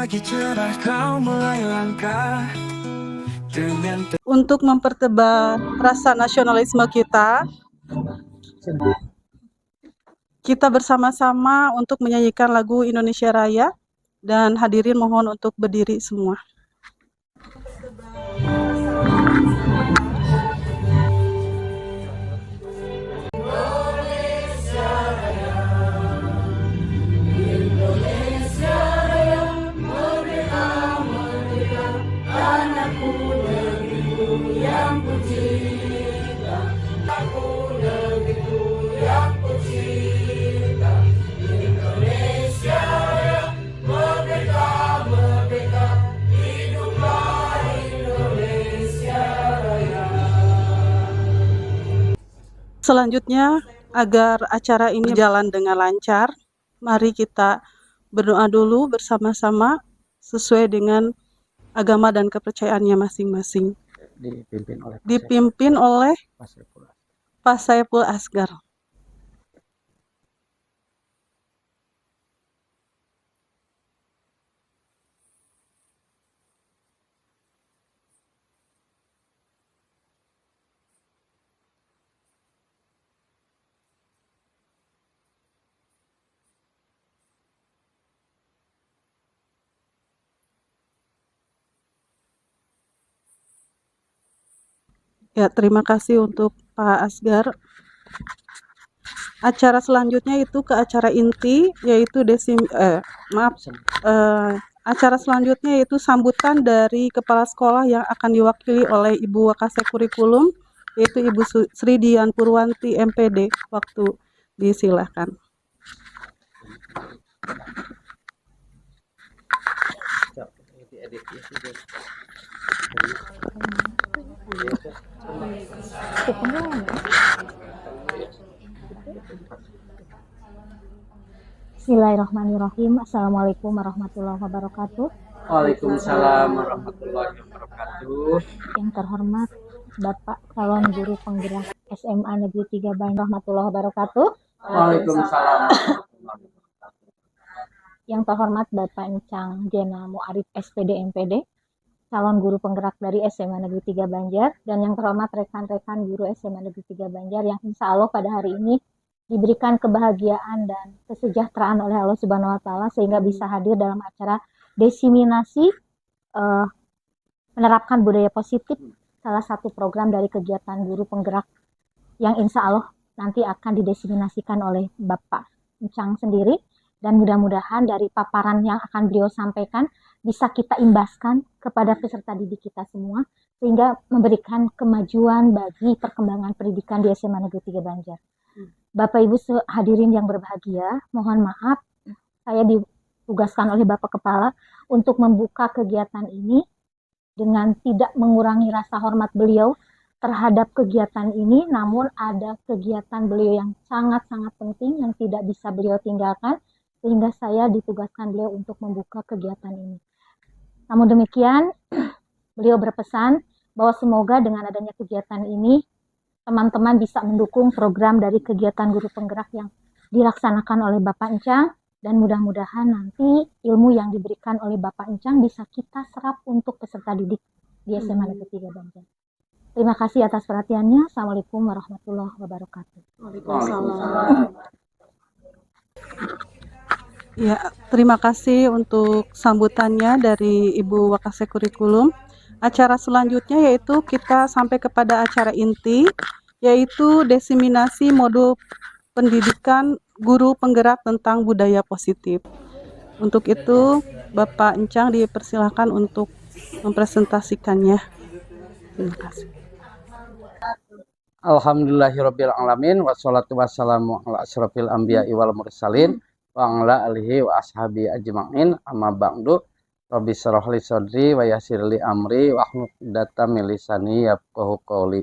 pagi cerah kau mulai langkah dengan Untuk mempertebal rasa nasionalisme kita bersama-sama untuk menyanyikan lagu Indonesia Raya, dan hadirin mohon untuk berdiri semua. Selanjutnya, agar acara ini berjalan dengan lancar, mari kita berdoa dulu bersama-sama sesuai dengan agama dan kepercayaannya masing-masing. Dipimpin oleh Pak Saiful Asgar. Ya, terima kasih untuk Pak Asgar. Acara selanjutnya itu ke acara inti, yaitu acara selanjutnya yaitu sambutan dari kepala sekolah yang akan diwakili oleh Ibu Wakasek Kurikulum, yaitu Ibu Sri Dian Purwanti MPD. Waktu disilahkan. Bismillahirrahmanirrahim. Assalamualaikum warahmatullahi wabarakatuh. Waalaikumsalam warahmatullahi wabarakatuh. Yang terhormat Bapak calon guru penggerak SMA Negeri 3 Banjar warahmatullahi wabarakatuh. Waalaikumsalam. Yang terhormat Bapak Encang Jena Muarif SPD MPD, calon guru penggerak dari SMA Negeri 3 Banjar, dan yang terhormat rekan-rekan guru SMA Negeri 3 Banjar yang insya Allah pada hari ini diberikan kebahagiaan dan kesejahteraan oleh Allah Subhanahu wa Ta'ala sehingga bisa hadir dalam acara desiminasi menerapkan budaya positif, salah satu program dari kegiatan guru penggerak yang insya Allah nanti akan didesiminasikan oleh Bapak Encang sendiri, dan mudah-mudahan dari paparan yang akan beliau sampaikan bisa kita imbaskan kepada peserta didik kita semua sehingga memberikan kemajuan bagi perkembangan pendidikan di SMA Negeri 3 Banjar. Bapak Ibu hadirin yang berbahagia, mohon maaf saya ditugaskan oleh Bapak Kepala untuk membuka kegiatan ini dengan tidak mengurangi rasa hormat beliau terhadap kegiatan ini, namun ada kegiatan beliau yang sangat-sangat penting yang tidak bisa beliau tinggalkan, sehingga saya ditugaskan beliau untuk membuka kegiatan ini. Namun demikian, beliau berpesan bahwa semoga dengan adanya kegiatan ini, teman-teman bisa mendukung program dari kegiatan guru penggerak yang dilaksanakan oleh Bapak Encang, dan mudah-mudahan nanti ilmu yang diberikan oleh Bapak Encang bisa kita serap untuk peserta didik di SMA Negeri 3 Banjar. Terima kasih atas perhatiannya. Assalamualaikum warahmatullahi wabarakatuh. Waalaikumsalam. Ya, terima kasih untuk sambutannya dari Ibu Wakasek Kurikulum. Acara selanjutnya yaitu kita sampai kepada acara inti, yaitu desiminasi modul pendidikan guru penggerak tentang budaya positif. Untuk itu, Bapak Encang dipersilakan untuk mempresentasikannya. Terima kasih. Alhamdulillahirabbil alamin, wassalatu wassalamu ala asyrofil anbiya'i wal mursalin wa ala alihi wa ashabi ajma'in, amma ba'du. Rabbi shrah li sadri wa yassir li amri wa hlul 'uqdatam min lisani yafqahu qawli.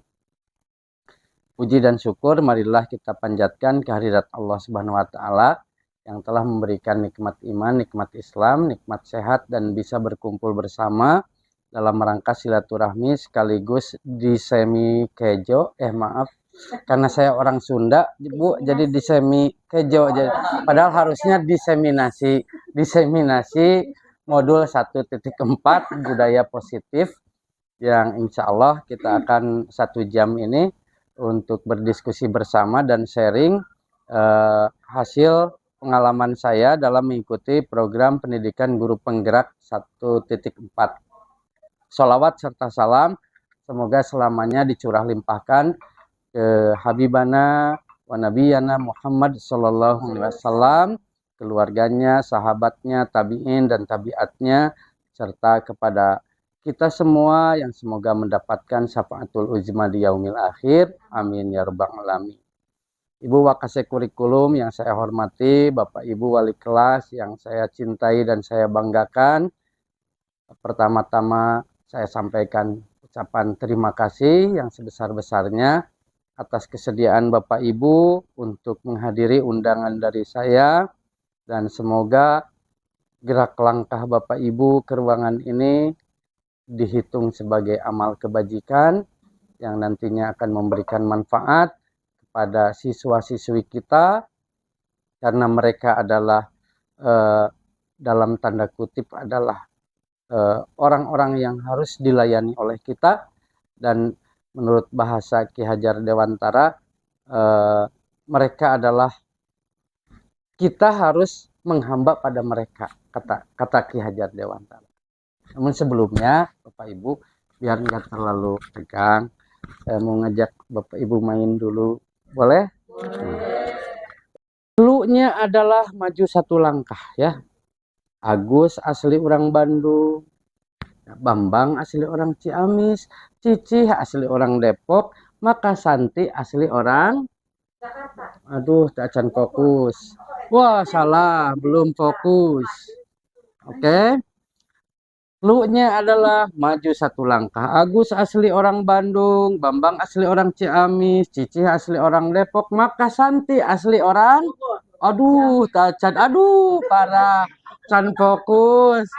Puji dan syukur marilah kita panjatkan kehadirat Allah Subhanahu wa Ta'ala yang telah memberikan nikmat iman, nikmat Islam, nikmat sehat, dan bisa berkumpul bersama dalam rangka silaturahmi sekaligus disemi kejo. Karena saya orang Sunda, Bu, jadi disemi kejo. Padahal harusnya diseminasi modul 1.4 budaya positif yang insya Allah kita akan 1 jam ini untuk berdiskusi bersama dan sharing hasil pengalaman saya dalam mengikuti program pendidikan guru penggerak 1.4. Sholawat serta salam semoga selamanya dicurah limpahkan ke Habibana wa Nabiyana Muhammad Sallallahu Alaihi Wasallam, keluarganya, sahabatnya, tabi'in dan tabiatnya, serta kepada kita semua yang semoga mendapatkan syafaatul uzma di yaumil akhir. Amin ya rabbal alamin. Ibu Wakase Kurikulum yang saya hormati, Bapak Ibu wali kelas yang saya cintai dan saya banggakan. Pertama-tama saya sampaikan ucapan terima kasih yang sebesar-besarnya atas kesediaan Bapak Ibu untuk menghadiri undangan dari saya, dan semoga gerak langkah Bapak Ibu ke ruangan ini dihitung sebagai amal kebajikan yang nantinya akan memberikan manfaat kepada siswa-siswi kita, karena mereka adalah dalam tanda kutip adalah orang-orang yang harus dilayani oleh kita. Dan menurut bahasa Ki Hajar Dewantara, mereka adalah, kita harus menghamba pada mereka, kata Ki Hajar Dewantara. Namun sebelumnya Bapak Ibu, biar nggak terlalu tegang, saya mau ngajak Bapak Ibu main dulu, boleh? Dulunya adalah maju 1 langkah ya. Agus asli orang Bandung, Bambang asli orang Ciamis, Cici asli orang Depok, maka Santi asli orang Jakarta. Aduh, tak acan fokus. Wah, salah, belum fokus. Oke. Lu-nya adalah maju 1 langkah. Agus asli orang Bandung, Bambang asli orang Ciamis, Cici asli orang Depok, maka Santi asli orang, aduh, tak acan, aduh, parah. Can fokus.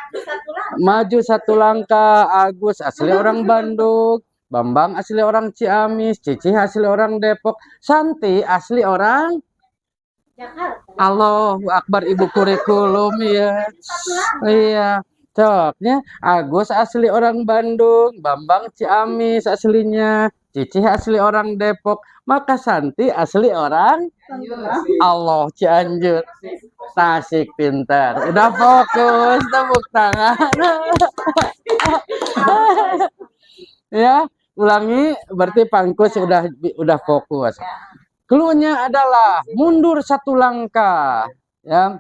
Maju 1 langkah. Agus asli orang Bandung, Bambang asli orang Ciamis, Cici asli orang Depok, Santi asli orang Jakarta. Allahu Akbar, Ibu Kurikulum ya. Iya. Coknya Agus asli orang Bandung, Bambang Ciamis aslinya, Cici asli orang Depok, maka Santi asli orang Allah Cianjur. Tasik, pintar. Udah fokus, tepuk tangan. Ya, ulangi, berarti Pangkus udah fokus. Cluenya adalah mundur 1 langkah. Ya.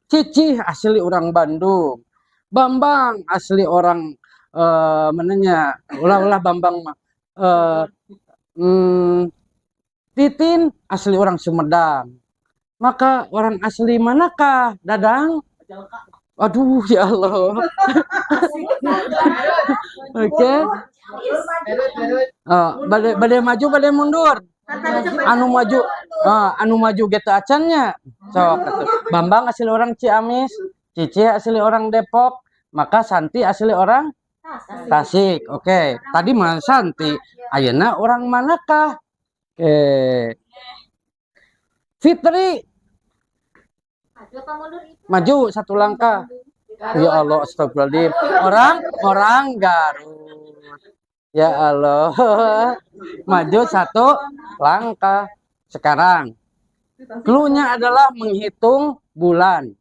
Cici asli orang Bandung, Bambang asli orang mananya? Ulah Bambang mah. Titin asli orang Sumedang. Maka orang asli manakah, Dadang? Aduh, ya Allah. Oke. Badai maju, badai mundur. Anu maju gitu acannya. So, Bambang asli orang Ciamis, Cici asli orang Depok, maka Santi asli orang Tasik. Oke. Tadi mah Santi. Ayeuna orang manakah? Oke. Fitri maju 1 langkah. Ya Allah, astagfirullahaladzim. Orang Garut. Ya Allah. Maju 1 langkah. Sekarang cluenya adalah menghitung bulan.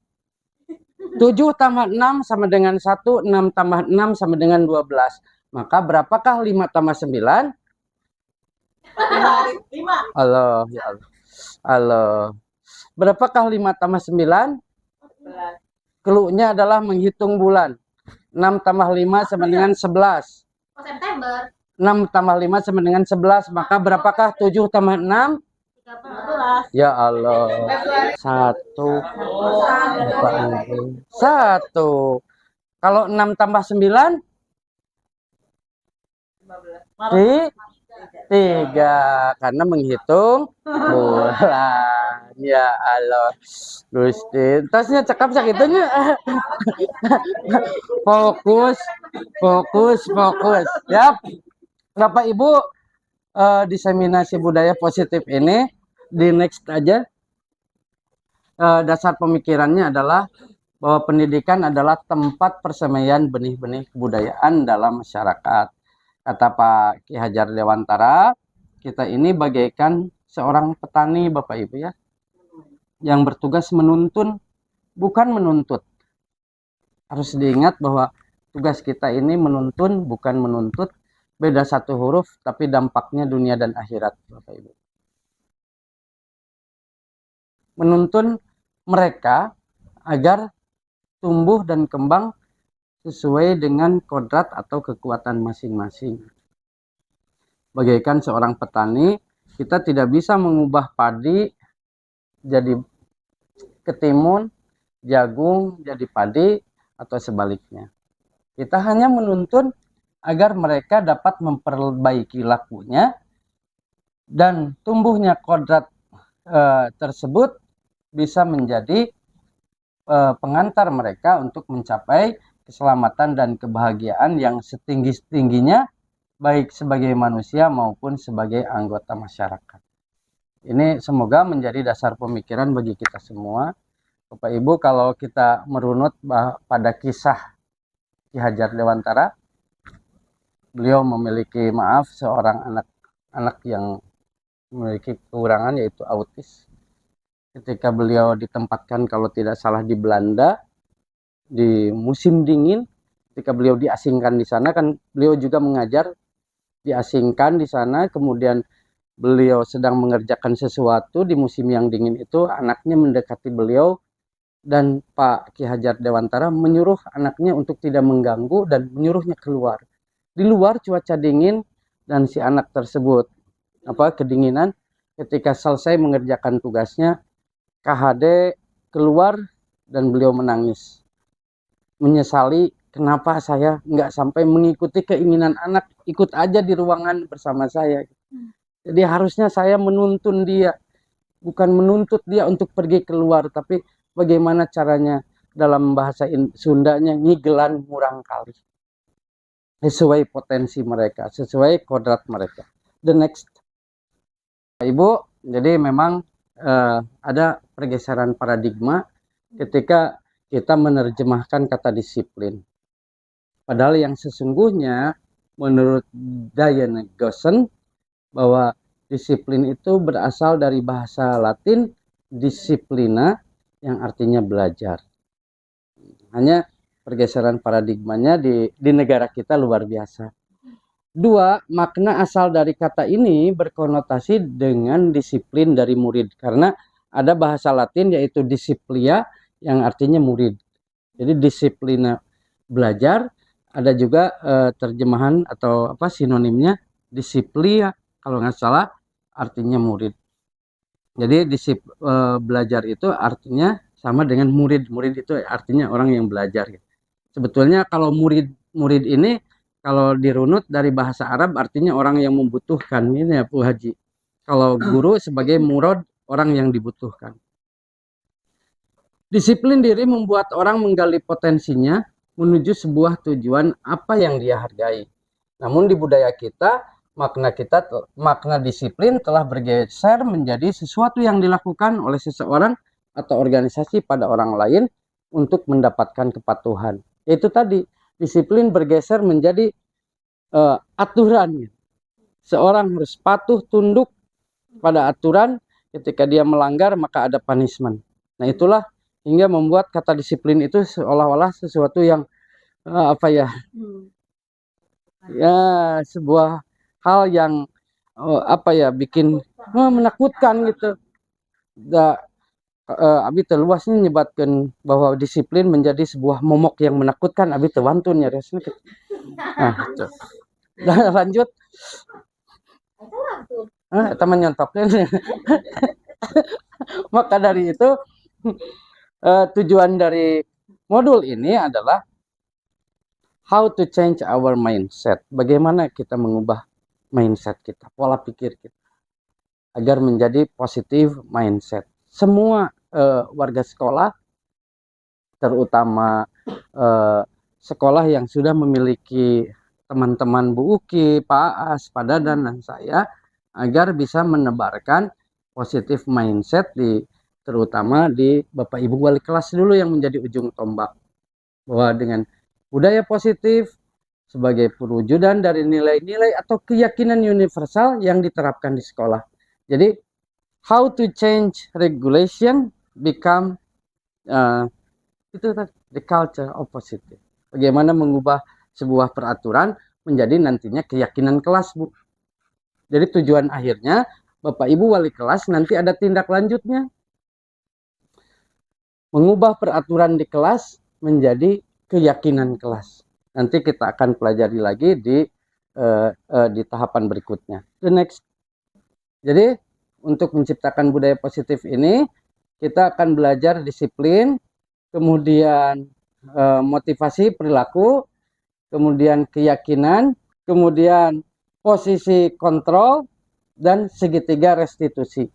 7 tambah 6 sama dengan 1, 6 tambah 6 sama dengan 12. Maka berapakah 5 tambah 9? 5. Allah, ya Allah. Allah. Berapakah 5 tambah 9? Cluenya adalah menghitung bulan. 6 tambah 5 sama dengan 11. September. 6 tambah 5 sama dengan 11. Maka berapakah 7 tambah 6? 13. Ya Allah. 1. 1. Kalau 6 tambah 9? 3. Karena menghitung bulan. Ya Allah. Gusti, tasnya cakap sakitnya. Fokus. Yap. Bapak Ibu, diseminasi budaya positif ini di next aja. Dasar pemikirannya adalah bahwa pendidikan adalah tempat persemaian benih-benih kebudayaan dalam masyarakat. Kata Pak Ki Hajar Dewantara, kita ini bagaikan seorang petani Bapak Ibu ya, yang bertugas menuntun, bukan menuntut. Harus diingat bahwa tugas kita ini menuntun, bukan menuntut. Beda satu huruf, tapi dampaknya dunia dan akhirat Bapak Ibu. Menuntun mereka agar tumbuh dan kembang sesuai dengan kodrat atau kekuatan masing-masing. Bagaikan seorang petani, kita tidak bisa mengubah padi jadi ketimun, jagung jadi padi, atau sebaliknya. Kita hanya menuntun agar mereka dapat memperbaiki lakunya dan tumbuhnya kodrat tersebut bisa menjadi pengantar mereka untuk mencapai keselamatan dan kebahagiaan yang setinggi-tingginya, baik sebagai manusia maupun sebagai anggota masyarakat. Ini semoga menjadi dasar pemikiran bagi kita semua. Bapak Ibu, kalau kita merunut pada kisah Ki Hajar Dewantara, beliau memiliki seorang anak yang memiliki kekurangan yaitu autis. Ketika beliau ditempatkan kalau tidak salah di Belanda di musim dingin, ketika beliau diasingkan di sana, kan beliau juga mengajar, diasingkan di sana, kemudian beliau sedang mengerjakan sesuatu di musim yang dingin itu, anaknya mendekati beliau dan Pak Ki Hajar Dewantara menyuruh anaknya untuk tidak mengganggu dan menyuruhnya keluar. Di luar cuaca dingin dan si anak tersebut kedinginan. Ketika selesai mengerjakan tugasnya, KHD keluar dan beliau menangis, menyesali kenapa saya nggak sampai mengikuti keinginan anak, ikut aja di ruangan bersama saya. Jadi harusnya saya menuntun dia, bukan menuntut dia untuk pergi keluar, tapi bagaimana caranya, dalam bahasa Sundanya ngigelan murang kali, sesuai potensi mereka, sesuai kodrat mereka. The next, Ibu, jadi memang ada pergeseran paradigma ketika kita menerjemahkan kata disiplin. Padahal yang sesungguhnya menurut Diana Goshen bahwa disiplin itu berasal dari bahasa Latin disciplina yang artinya belajar. Hanya pergeseran paradigmanya di negara kita luar biasa. Dua, makna asal dari kata ini berkonotasi dengan disiplin dari murid. Karena ada bahasa Latin yaitu disiplia yang artinya murid. Jadi disiplina belajar, ada juga terjemahan atau sinonimnya disiplia kalau nggak salah artinya murid. Jadi belajar itu artinya sama dengan murid. Murid itu artinya orang yang belajar. Sebetulnya kalau murid ini kalau dirunut dari bahasa Arab artinya orang yang membutuhkan, ini ya Bu Haji. Kalau guru sebagai murad, orang yang dibutuhkan. Disiplin diri membuat orang menggali potensinya menuju sebuah tujuan apa yang dia hargai. Namun di budaya kita, makna disiplin telah bergeser menjadi sesuatu yang dilakukan oleh seseorang atau organisasi pada orang lain untuk mendapatkan kepatuhan. Itu tadi, disiplin bergeser menjadi aturan. Seorang harus patuh tunduk pada aturan, ketika dia melanggar maka ada punishment. Nah itulah hingga membuat kata disiplin itu seolah-olah sesuatu yang sebuah hal yang bikin menakutkan gitu. Abi terluasnya menyebabkan bahwa disiplin menjadi sebuah momok yang menakutkan. Abi terwantun ya resmi. Nah, lanjut. Teman nyontoknya. Maka dari itu tujuan dari modul ini adalah how to change our mindset. Bagaimana kita mengubah mindset kita, pola pikir kita agar menjadi positive mindset. Semua warga sekolah, terutama sekolah yang sudah memiliki teman-teman Bu Uki, Pak As, Pak Dadan, dan saya, agar bisa menebarkan positive mindset di terutama di Bapak Ibu wali kelas dulu yang menjadi ujung tombak. Bahwa dengan budaya positif sebagai perwujudan dari nilai-nilai atau keyakinan universal yang diterapkan di sekolah. Jadi, how to change regulation become itu the culture of positive. Bagaimana mengubah sebuah peraturan menjadi nantinya keyakinan kelas, Bu. Jadi tujuan akhirnya Bapak Ibu wali kelas nanti ada tindak lanjutnya. Mengubah peraturan di kelas menjadi keyakinan kelas. Nanti kita akan pelajari lagi di tahapan berikutnya. The next. Jadi untuk menciptakan budaya positif ini kita akan belajar disiplin, kemudian motivasi perilaku, kemudian keyakinan, kemudian posisi kontrol, dan segitiga restitusi.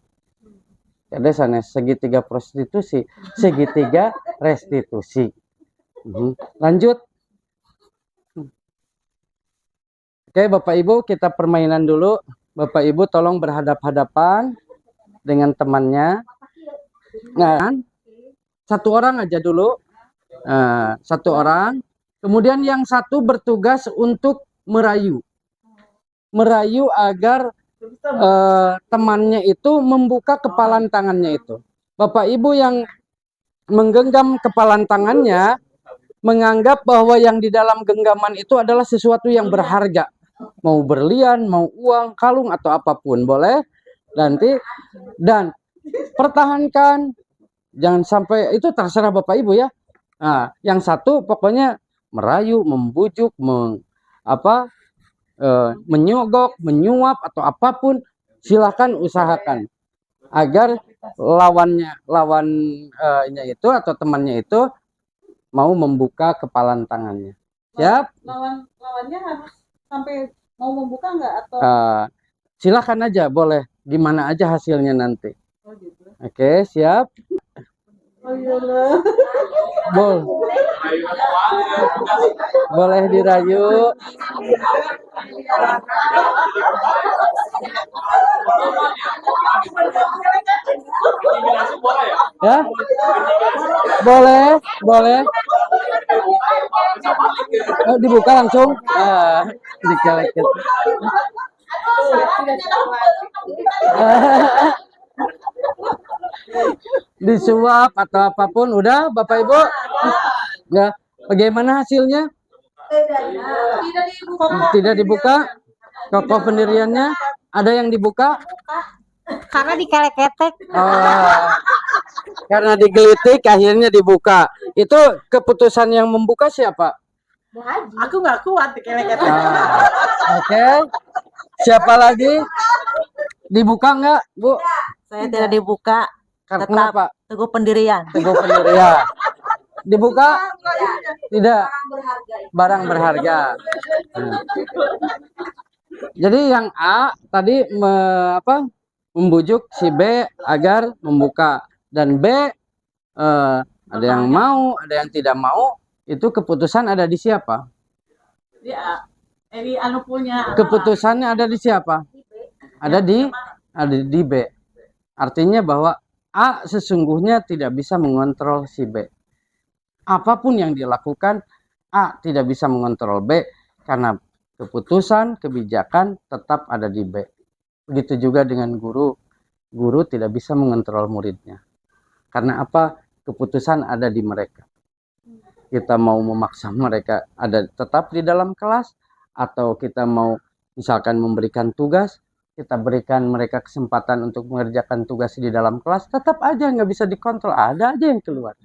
Ada sana segitiga prostitusi, segitiga restitusi. Lanjut. Oke, Bapak Ibu, kita permainan dulu. Bapak Ibu tolong berhadap-hadapan dengan temannya. Nah, satu orang aja dulu. Satu orang. Kemudian yang satu bertugas untuk merayu. Merayu agar temannya itu membuka kepalan tangannya itu. Bapak Ibu yang menggenggam kepalan tangannya menganggap bahwa yang di dalam genggaman itu adalah sesuatu yang berharga. Mau berlian, mau uang, kalung atau apapun boleh. Nanti dan pertahankan, jangan sampai, itu terserah Bapak Ibu ya. Nah, yang satu pokoknya merayu, membujuk, menyogok, menyuap atau apapun, silakan usahakan agar lawannya itu atau temannya itu mau membuka kepalan tangannya. Siap? Lawannya harus sampai mau membuka nggak atau? Silakan aja, boleh. Gimana aja hasilnya nanti. Oh gitu. Oke, siap? Oh iyalah. Boleh dirayu. Ya? Boleh. Dibuka langsung. Dikeleket. Disuap atau apapun, udah Bapak Ibu? Ya, bagaimana hasilnya? Tidak dibuka. Kokoh pendiriannya. Ada yang dibuka? Karena dikeleketek. Karena digelitik akhirnya dibuka. Itu keputusan yang membuka siapa? Aku nggak kuat dikeleketek. Oke. Siapa lagi? Dibuka nggak, Bu? Saya tidak dibuka. Kenapa? Teguh pendirian. Teguh pendirian. Dibuka? Tidak. Barang berharga. Jadi yang A tadi membujuk si B agar membuka, dan B ada yang mau, ada yang tidak mau. Itu keputusan ada di siapa? Di anu punya. Keputusannya ada di siapa? Ada di B. Artinya bahwa A sesungguhnya tidak bisa mengontrol si B. Apapun yang dilakukan, A tidak bisa mengontrol B karena keputusan, kebijakan tetap ada di B. Begitu juga dengan guru. Guru tidak bisa mengontrol muridnya. Karena apa? Keputusan ada di mereka. Kita mau memaksa mereka ada tetap di dalam kelas, atau kita mau misalkan memberikan tugas, kita berikan mereka kesempatan untuk mengerjakan tugas di dalam kelas, tetap aja nggak bisa dikontrol, ada aja yang keluar.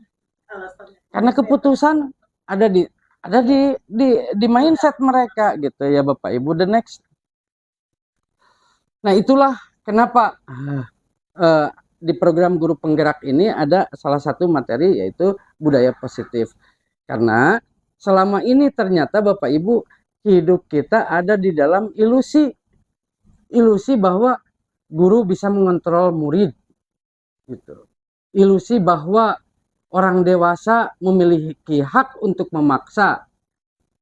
Karena keputusan ada di mindset mereka gitu ya Bapak Ibu. The next. Nah, itulah kenapa di program Guru Penggerak ini ada salah satu materi yaitu budaya positif. Karena selama ini ternyata Bapak Ibu hidup kita ada di dalam ilusi bahwa guru bisa mengontrol murid gitu. Ilusi bahwa orang dewasa memiliki hak untuk memaksa.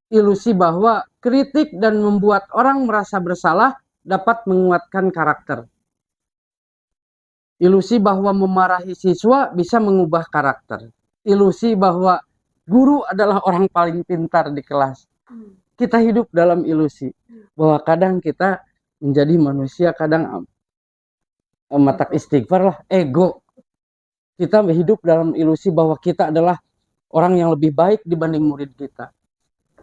Ilusi bahwa kritik dan membuat orang merasa bersalah dapat menguatkan karakter. Ilusi bahwa memarahi siswa bisa mengubah karakter. Ilusi bahwa guru adalah orang paling pintar di kelas. Kita hidup dalam ilusi bahwa kadang kita menjadi manusia, kadang matak istighfar lah, ego. Kita hidup dalam ilusi bahwa kita adalah orang yang lebih baik dibanding murid kita.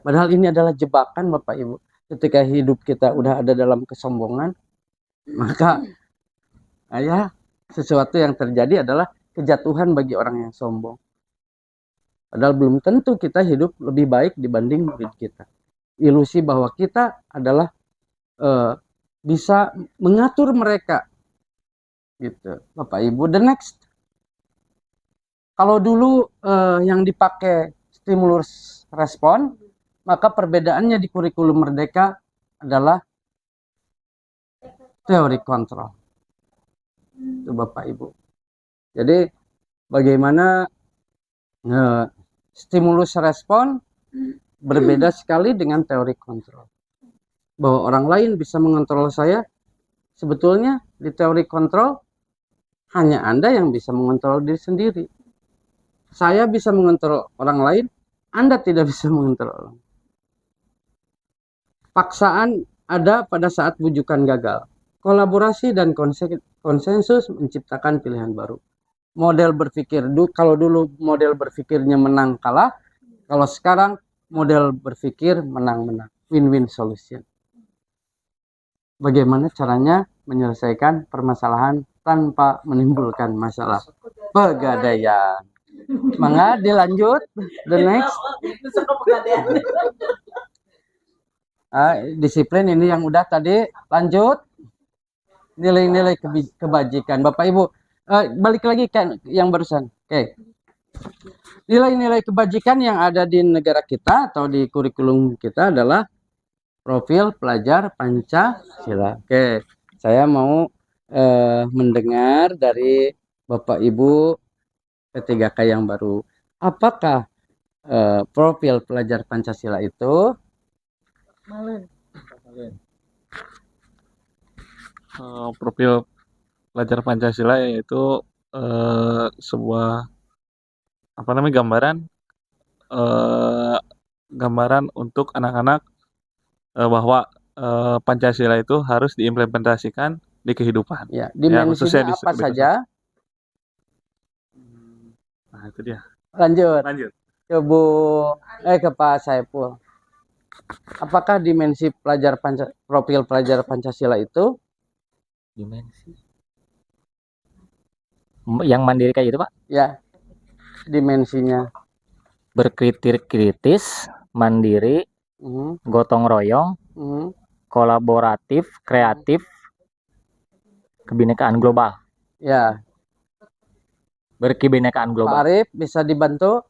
Padahal ini adalah jebakan Bapak Ibu. Ketika hidup kita udah ada dalam kesombongan, maka sesuatu yang terjadi adalah kejatuhan bagi orang yang sombong. Padahal belum tentu kita hidup lebih baik dibanding murid kita. Ilusi bahwa kita adalah bisa mengatur mereka, gitu, Bapak Ibu. The next, kalau dulu yang dipakai stimulus respon, maka perbedaannya di kurikulum Merdeka adalah teori kontrol. Itu Bapak Ibu. Jadi bagaimana stimulus respon berbeda sekali dengan teori kontrol. Bahwa orang lain bisa mengontrol saya, sebetulnya di teori kontrol hanya Anda yang bisa mengontrol diri sendiri. Saya bisa mengontrol orang lain, Anda tidak bisa mengontrol orang. Paksaan ada pada saat bujukan gagal. Kolaborasi dan konsensus menciptakan pilihan baru. Model berpikir, kalau dulu model berpikirnya menang kalah, kalau sekarang model berpikir menang-menang, win-win solution. Bagaimana caranya menyelesaikan permasalahan tanpa menimbulkan masalah? Pegadaian. Mangga dilanjut, the next. Disiplin ini yang udah tadi, lanjut. Nilai-nilai kebajikan. Bapak Ibu, balik lagi kan yang barusan. Oke. Nilai-nilai kebajikan yang ada di negara kita atau di kurikulum kita adalah profil pelajar Pancasila. Oke, saya mau mendengar dari Bapak Ibu P3K yang baru. Apakah profil pelajar Pancasila itu? Profil pelajar Pancasila yaitu sebuah gambaran untuk anak-anak bahwa Pancasila itu harus diimplementasikan di kehidupan. Ya, dimensinya apa saja? Nah, itu dia. Lanjut. Ke Pak Saiful. Apakah dimensi profil pelajar Pancasila itu? Dimensi yang mandiri kayak gitu, Pak? Ya, dimensinya berkritis, mandiri, gotong royong, kolaboratif, kreatif, kebinekaan global. Ya. Berkebinekaan global. Pak Arif bisa dibantu?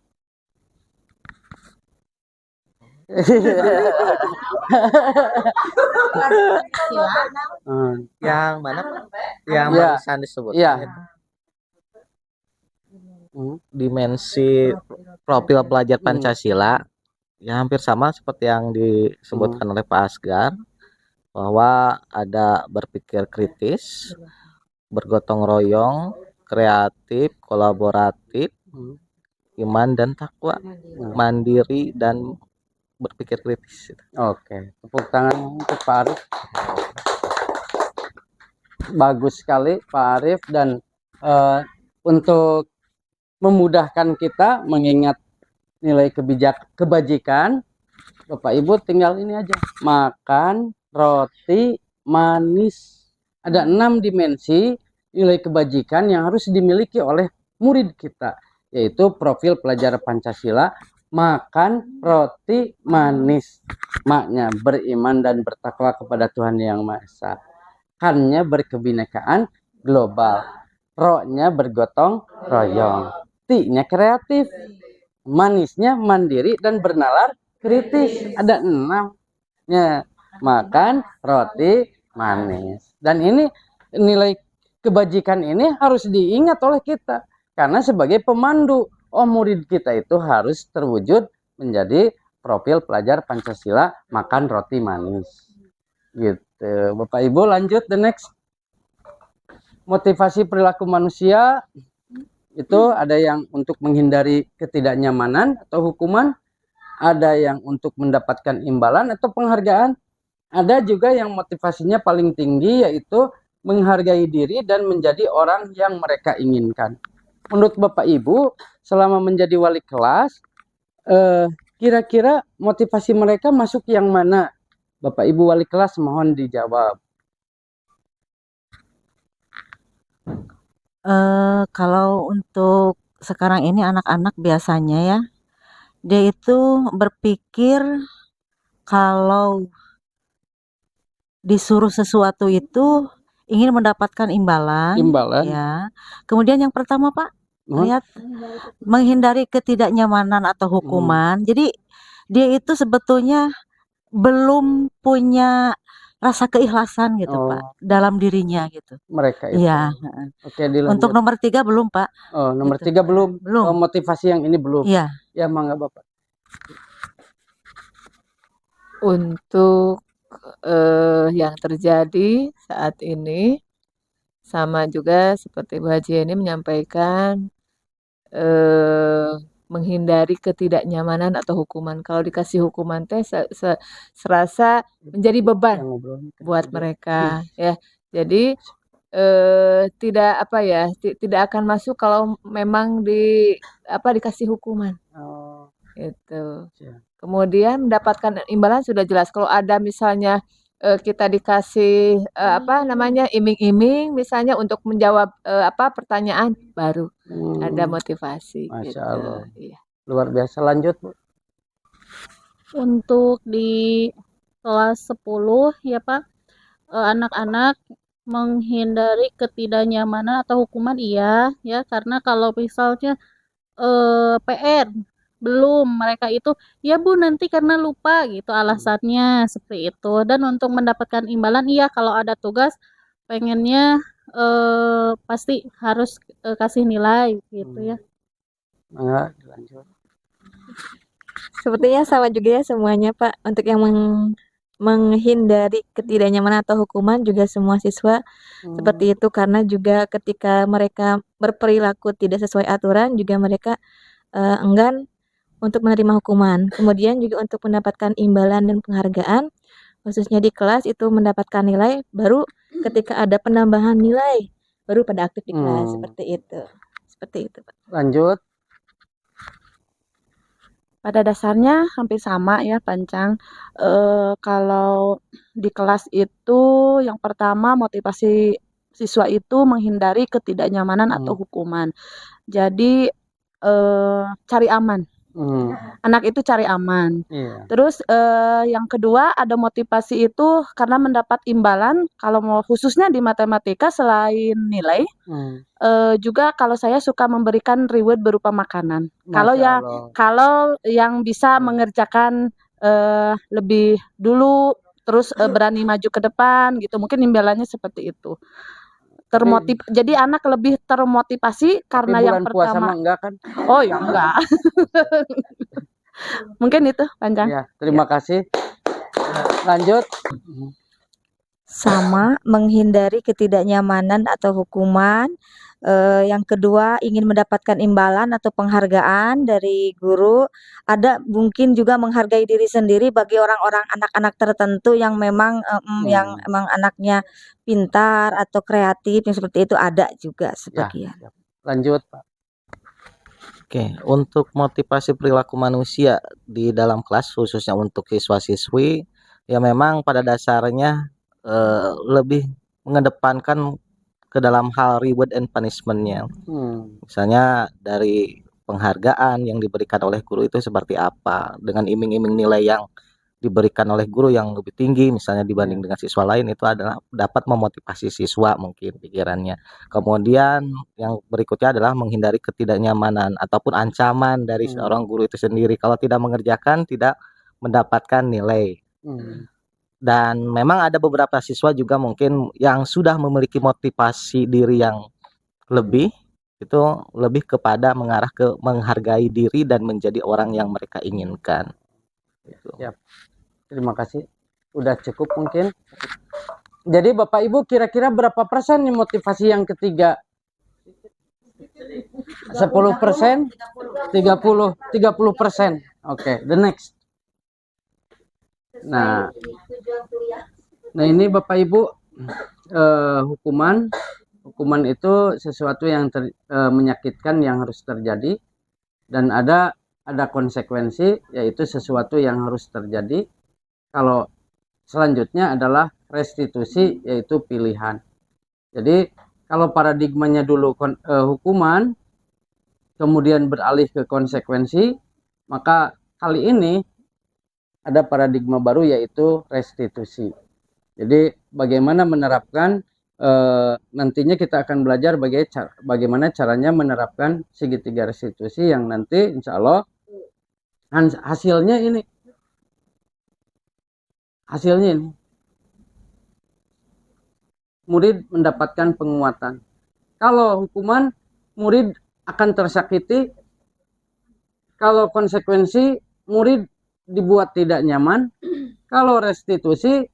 Yang mana, Pak? Yang barusan disebut. Iya. Dimensi profil pelajar Pancasila ya hampir sama seperti yang disebutkan oleh Pak Asgar, bahwa ada berpikir kritis, bergotong royong, kreatif, kolaboratif, iman dan takwa, mandiri dan berpikir kritis. Oke, tepuk tangan untuk Pak Arif. Bagus sekali Pak Arif, dan untuk memudahkan kita mengingat nilai kebajikan, Bapak Ibu tinggal ini aja, makan roti manis. Ada 6 dimensi nilai kebajikan yang harus dimiliki oleh murid kita, yaitu profil pelajar Pancasila, makan roti manis. Maknya beriman dan bertakwa kepada Tuhan Yang Maha Esa. Kan-nya berkebinekaan global. Ro-nya bergotong royong. Ti-nya kreatif. Manisnya mandiri dan bernalar kritis. Ada 6. Ya, makan roti manis. Dan ini nilai kebajikan ini harus diingat oleh kita. Karena sebagai pemandu, murid kita itu harus terwujud menjadi profil pelajar Pancasila, makan roti manis. Gitu. Bapak Ibu lanjut, the next. motivasi perilaku manusia itu ada yang untuk menghindari ketidaknyamanan atau hukuman, ada yang untuk mendapatkan imbalan atau penghargaan, ada juga yang motivasinya paling tinggi yaitu menghargai diri dan menjadi orang yang mereka inginkan. Menurut Bapak Ibu, selama menjadi wali kelas, kira-kira motivasi mereka masuk yang mana? Bapak Ibu wali kelas mohon dijawab. Kalau untuk sekarang ini anak-anak biasanya ya, dia itu berpikir kalau disuruh sesuatu itu ingin mendapatkan imbalan, Imbalan. ya. Kemudian yang pertama Pak, Mohon. lihat menghindari ketidaknyamanan atau hukuman. Jadi dia itu sebetulnya belum punya rasa keikhlasan gitu Pak dalam dirinya gitu. Mereka itu. Iya. Oke, dilanjut. Untuk nomor 3 belum Pak. Oh, nomor Gitu. 3 belum. Belum. Oh, motivasi yang ini belum. Iya. Ya, mangga Bapak. Untuk yang terjadi saat ini sama juga seperti Bu Haji ini menyampaikan menghindari ketidaknyamanan atau hukuman. Kalau dikasih hukuman teh serasa menjadi beban buat mereka ya. Jadi tidak apa ya, tidak akan masuk kalau memang dikasih hukuman. Itu. Kemudian mendapatkan imbalan sudah jelas. Kalau ada misalnya kita dikasih iming-iming misalnya untuk menjawab pertanyaan, baru ada motivasi. Masya gitu. Allah. Iya. Luar biasa. Lanjut Bu. Untuk di kelas 10 ya Pak, anak-anak menghindari ketidaknyamanan atau hukuman iya ya, karena kalau misalnya PR belum, mereka itu ya Bu nanti karena lupa gitu alasannya seperti itu. Dan untuk mendapatkan imbalan iya, kalau ada tugas pengennya pasti harus kasih nilai gitu ya. Mangga dilanjut. Sepertinya sama juga ya semuanya Pak. Untuk yang menghindari ketidaknyamanan atau hukuman juga semua siswa seperti itu, karena juga ketika mereka berperilaku tidak sesuai aturan juga mereka enggan untuk menerima hukuman. Kemudian juga untuk mendapatkan imbalan dan penghargaan, khususnya di kelas itu mendapatkan nilai, baru ketika ada penambahan nilai baru pada aktif di kelas. Seperti itu. Seperti itu Pak. Lanjut. Pada dasarnya hampir sama ya Pancang. Kalau di kelas itu yang pertama motivasi siswa itu menghindari ketidaknyamanan atau hukuman. Jadi cari aman. Anak itu cari aman. Iya. Terus yang kedua ada motivasi itu karena mendapat imbalan. Kalau mau khususnya di matematika selain nilai, juga kalau saya suka memberikan reward berupa makanan. Kalau yang bisa mengerjakan lebih dulu, terus berani maju ke depan gitu, mungkin imbalannya seperti itu. Jadi anak lebih termotivasi karena yang bulan puasa pertama. mah enggak kan? Oh ya enggak. Mungkin itu Pancang. Ya, terima kasih. Lanjut. Sama, menghindari ketidaknyamanan atau hukuman. Yang kedua ingin mendapatkan imbalan atau penghargaan dari guru. Ada mungkin juga menghargai diri sendiri bagi orang-orang anak-anak tertentu yang memang yang emang anaknya pintar atau kreatif yang seperti itu, ada juga sebagian. Ya. Lanjut Pak. Oke, untuk motivasi perilaku manusia di dalam kelas khususnya untuk siswa-siswi ya memang pada dasarnya lebih mengedepankan ke dalam hal reward and punishment-nya. Misalnya dari penghargaan yang diberikan oleh guru itu seperti apa, dengan iming-iming nilai yang diberikan oleh guru yang lebih tinggi misalnya dibanding dengan siswa lain, itu adalah dapat memotivasi siswa mungkin pikirannya. Kemudian yang berikutnya adalah menghindari ketidaknyamanan ataupun ancaman dari seorang guru itu sendiri kalau tidak mengerjakan tidak mendapatkan nilai. Dan memang ada beberapa siswa juga mungkin yang sudah memiliki motivasi diri yang lebih, itu lebih kepada mengarah ke menghargai diri dan menjadi orang yang mereka inginkan. Siap. Terima kasih. Udah cukup mungkin. Jadi Bapak Ibu kira-kira berapa persen nih motivasi yang ketiga? 10%? 30%. Oke, the next. Nah ini Bapak Ibu, hukuman itu sesuatu yang menyakitkan yang harus terjadi, dan ada konsekuensi, yaitu sesuatu yang harus terjadi. Kalau selanjutnya adalah restitusi, yaitu pilihan. Jadi kalau paradigmanya dulu hukuman, kemudian beralih ke konsekuensi, maka kali ini ada paradigma baru, yaitu restitusi. Jadi bagaimana menerapkan, nantinya kita akan belajar bagaimana caranya menerapkan segitiga restitusi yang nanti insya Allah hasilnya ini. Murid mendapatkan penguatan. Kalau hukuman, murid akan tersakiti. Kalau konsekuensi, murid dibuat tidak nyaman. Kalau restitusi,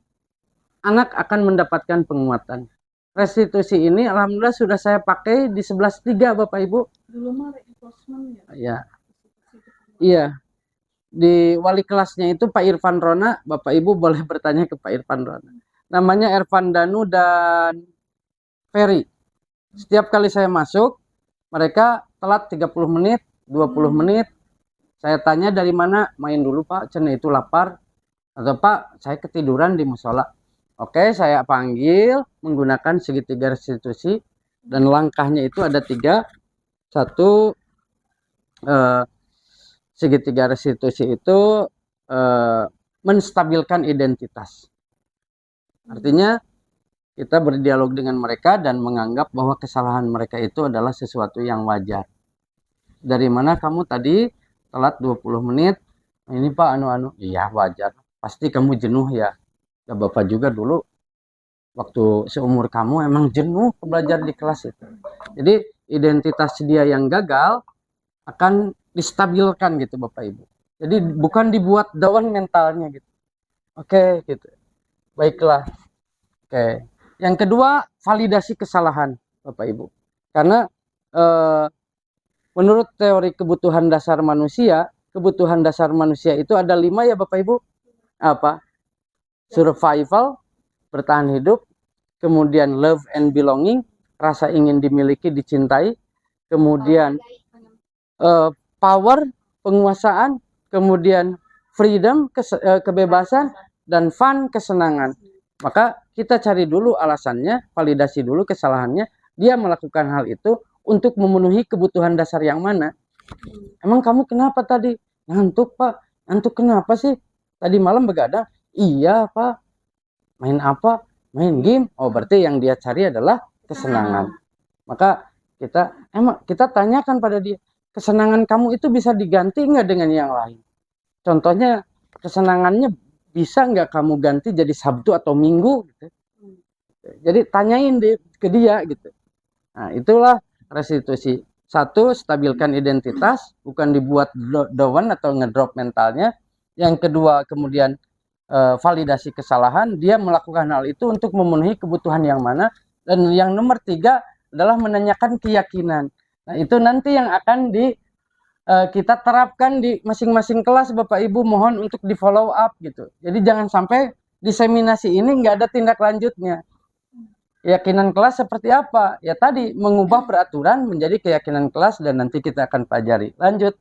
anak akan mendapatkan penguatan. Restitusi ini alhamdulillah sudah saya pakai di 11.3 Bapak Ibu. Dulu mah reinforcement ya. Ya. Iya. Di wali kelasnya itu Pak Irfan Rona, Bapak Ibu boleh bertanya ke Pak Irfan Rona. Namanya Ervan Danu dan Ferry. Setiap kali saya masuk, mereka telat 30 menit, 20 menit. Saya tanya dari mana? Main dulu Pak, cenah itu lapar. Atau Pak, saya ketiduran di musola. Oke, saya panggil menggunakan segitiga restitusi, dan langkahnya itu ada 3. Satu, segitiga restitusi itu menstabilkan identitas. Artinya kita berdialog dengan mereka dan menganggap bahwa kesalahan mereka itu adalah sesuatu yang wajar. Dari mana kamu tadi telat 20 menit? Ini Pak iya wajar. Pasti kamu jenuh ya. Ya Bapak juga dulu waktu seumur kamu emang jenuh belajar di kelas itu. Jadi identitas dia yang gagal akan distabilkan gitu Bapak Ibu. Jadi bukan dibuat down mentalnya gitu. Oke gitu. Baiklah. Oke. Yang kedua, validasi kesalahan Bapak Ibu. Karena menurut teori kebutuhan dasar manusia itu ada 5 ya Bapak Ibu. Apa? Survival, bertahan hidup, kemudian love and belonging, rasa ingin dimiliki, dicintai, kemudian power, penguasaan, kemudian freedom, kebebasan, dan fun, kesenangan. Maka kita cari dulu alasannya, validasi dulu kesalahannya. Dia melakukan hal itu untuk memenuhi kebutuhan dasar yang mana? Emang kamu kenapa tadi? Ngantuk Pak. Ngantuk kenapa sih? Tadi malam begadang? Iya Pak. Main apa? Main game. Oh berarti yang dia cari adalah kesenangan. Maka kita tanyakan pada dia, kesenangan kamu itu bisa diganti nggak dengan yang lain? Contohnya kesenangannya bisa nggak kamu ganti jadi Sabtu atau Minggu gitu. Jadi tanyain ke dia gitu. Nah itulah restitusi. Satu, stabilkan identitas, bukan dibuat down atau ngedrop mentalnya. Yang kedua, kemudian validasi kesalahan. Dia melakukan hal itu untuk memenuhi kebutuhan yang mana. Dan yang nomor 3 adalah menanyakan keyakinan. Nah itu nanti yang akan kita terapkan di masing-masing kelas Bapak Ibu, mohon untuk di follow up gitu. Jadi jangan sampai diseminasi ini nggak ada tindak lanjutnya. Keyakinan kelas seperti apa? Ya tadi mengubah peraturan menjadi keyakinan kelas, dan nanti kita akan pelajari. Lanjut.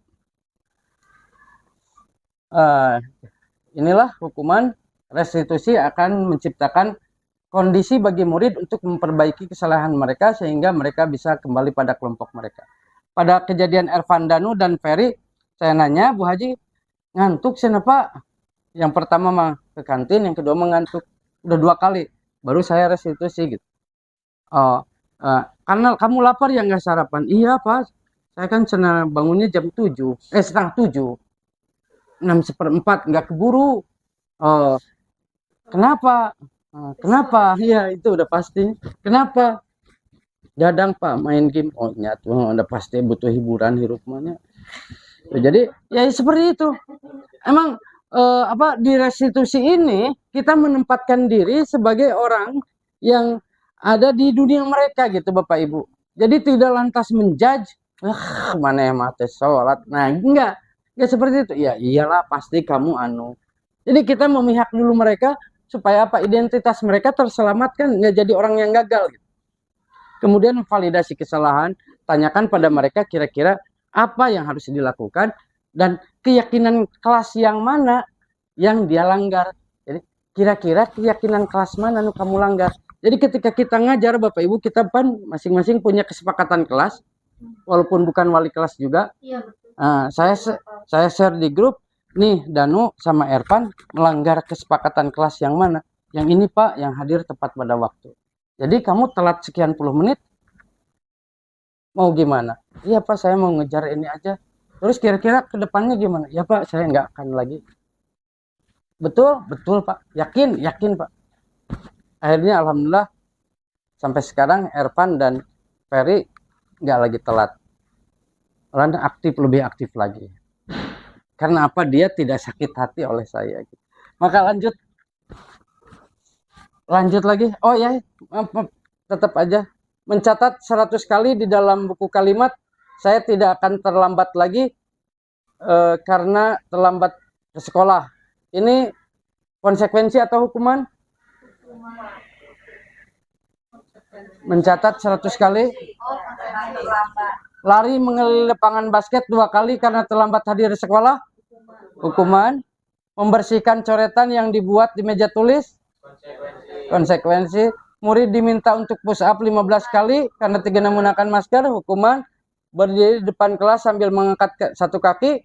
Inilah hukuman. Restitusi akan menciptakan kondisi bagi murid untuk memperbaiki kesalahan mereka sehingga mereka bisa kembali pada kelompok mereka. Pada kejadian Ervan Danu dan Ferry, saya nanya, Bu Haji, ngantuk sih Pak? Yang pertama mah ke kantin, yang kedua mengantuk. Udah 2 kali, baru saya restitusi gitu. Karena kamu lapar ya nggak sarapan? Iya Pak, saya kan cina bangunnya jam 7, setengah 7, 6:15, nggak keburu. Kenapa? Kenapa? Iya itu udah pasti. Kenapa? Gadang Pak, main game. Oh nyatu, udah pasti butuh hiburan hirupnya. Jadi ya seperti itu. Emang di restitusi ini kita menempatkan diri sebagai orang yang ada di dunia mereka gitu Bapak Ibu. Jadi tidak lantas menjudge, mana yang mati sholat. Nah, enggak seperti itu. Ya iyalah pasti kamu anu. Jadi kita memihak dulu mereka supaya apa? Identitas mereka terselamatkan, nggak jadi orang yang gagal gitu. Kemudian validasi kesalahan, tanyakan pada mereka kira-kira apa yang harus dilakukan dan keyakinan kelas yang mana yang dia langgar. Jadi kira-kira keyakinan kelas mana yang kamu langgar. Jadi ketika kita ngajar Bapak Ibu, kita kan masing-masing punya kesepakatan kelas, walaupun bukan wali kelas juga. Nah, saya share di grup, nih Danu sama Ervan melanggar kesepakatan kelas yang mana? Yang ini Pak, yang hadir tepat pada waktu. Jadi kamu telat sekian puluh menit, mau gimana? Iya Pak, saya mau ngejar ini aja. Terus kira-kira ke depannya gimana? Ya Pak, saya nggak akan lagi. Betul Pak. Yakin Pak. Akhirnya alhamdulillah sampai sekarang Ervan dan Ferry nggak lagi telat. Malah lebih aktif lagi. Karena apa? Dia tidak sakit hati oleh saya. Maka lanjut lagi. Oh ya, tetap aja mencatat 100 kali di dalam buku kalimat. Saya tidak akan terlambat lagi karena terlambat ke sekolah. Ini konsekuensi atau hukuman? Mencatat 100 kali. Lari mengelilingi lapangan basket 2 kali karena terlambat hadir di sekolah. Hukuman. Membersihkan coretan yang dibuat di meja tulis. Konsekuensi. Murid diminta untuk push up 15 kali karena tidak menggunakan masker. Hukuman. Berdiri di depan kelas sambil mengangkat satu kaki.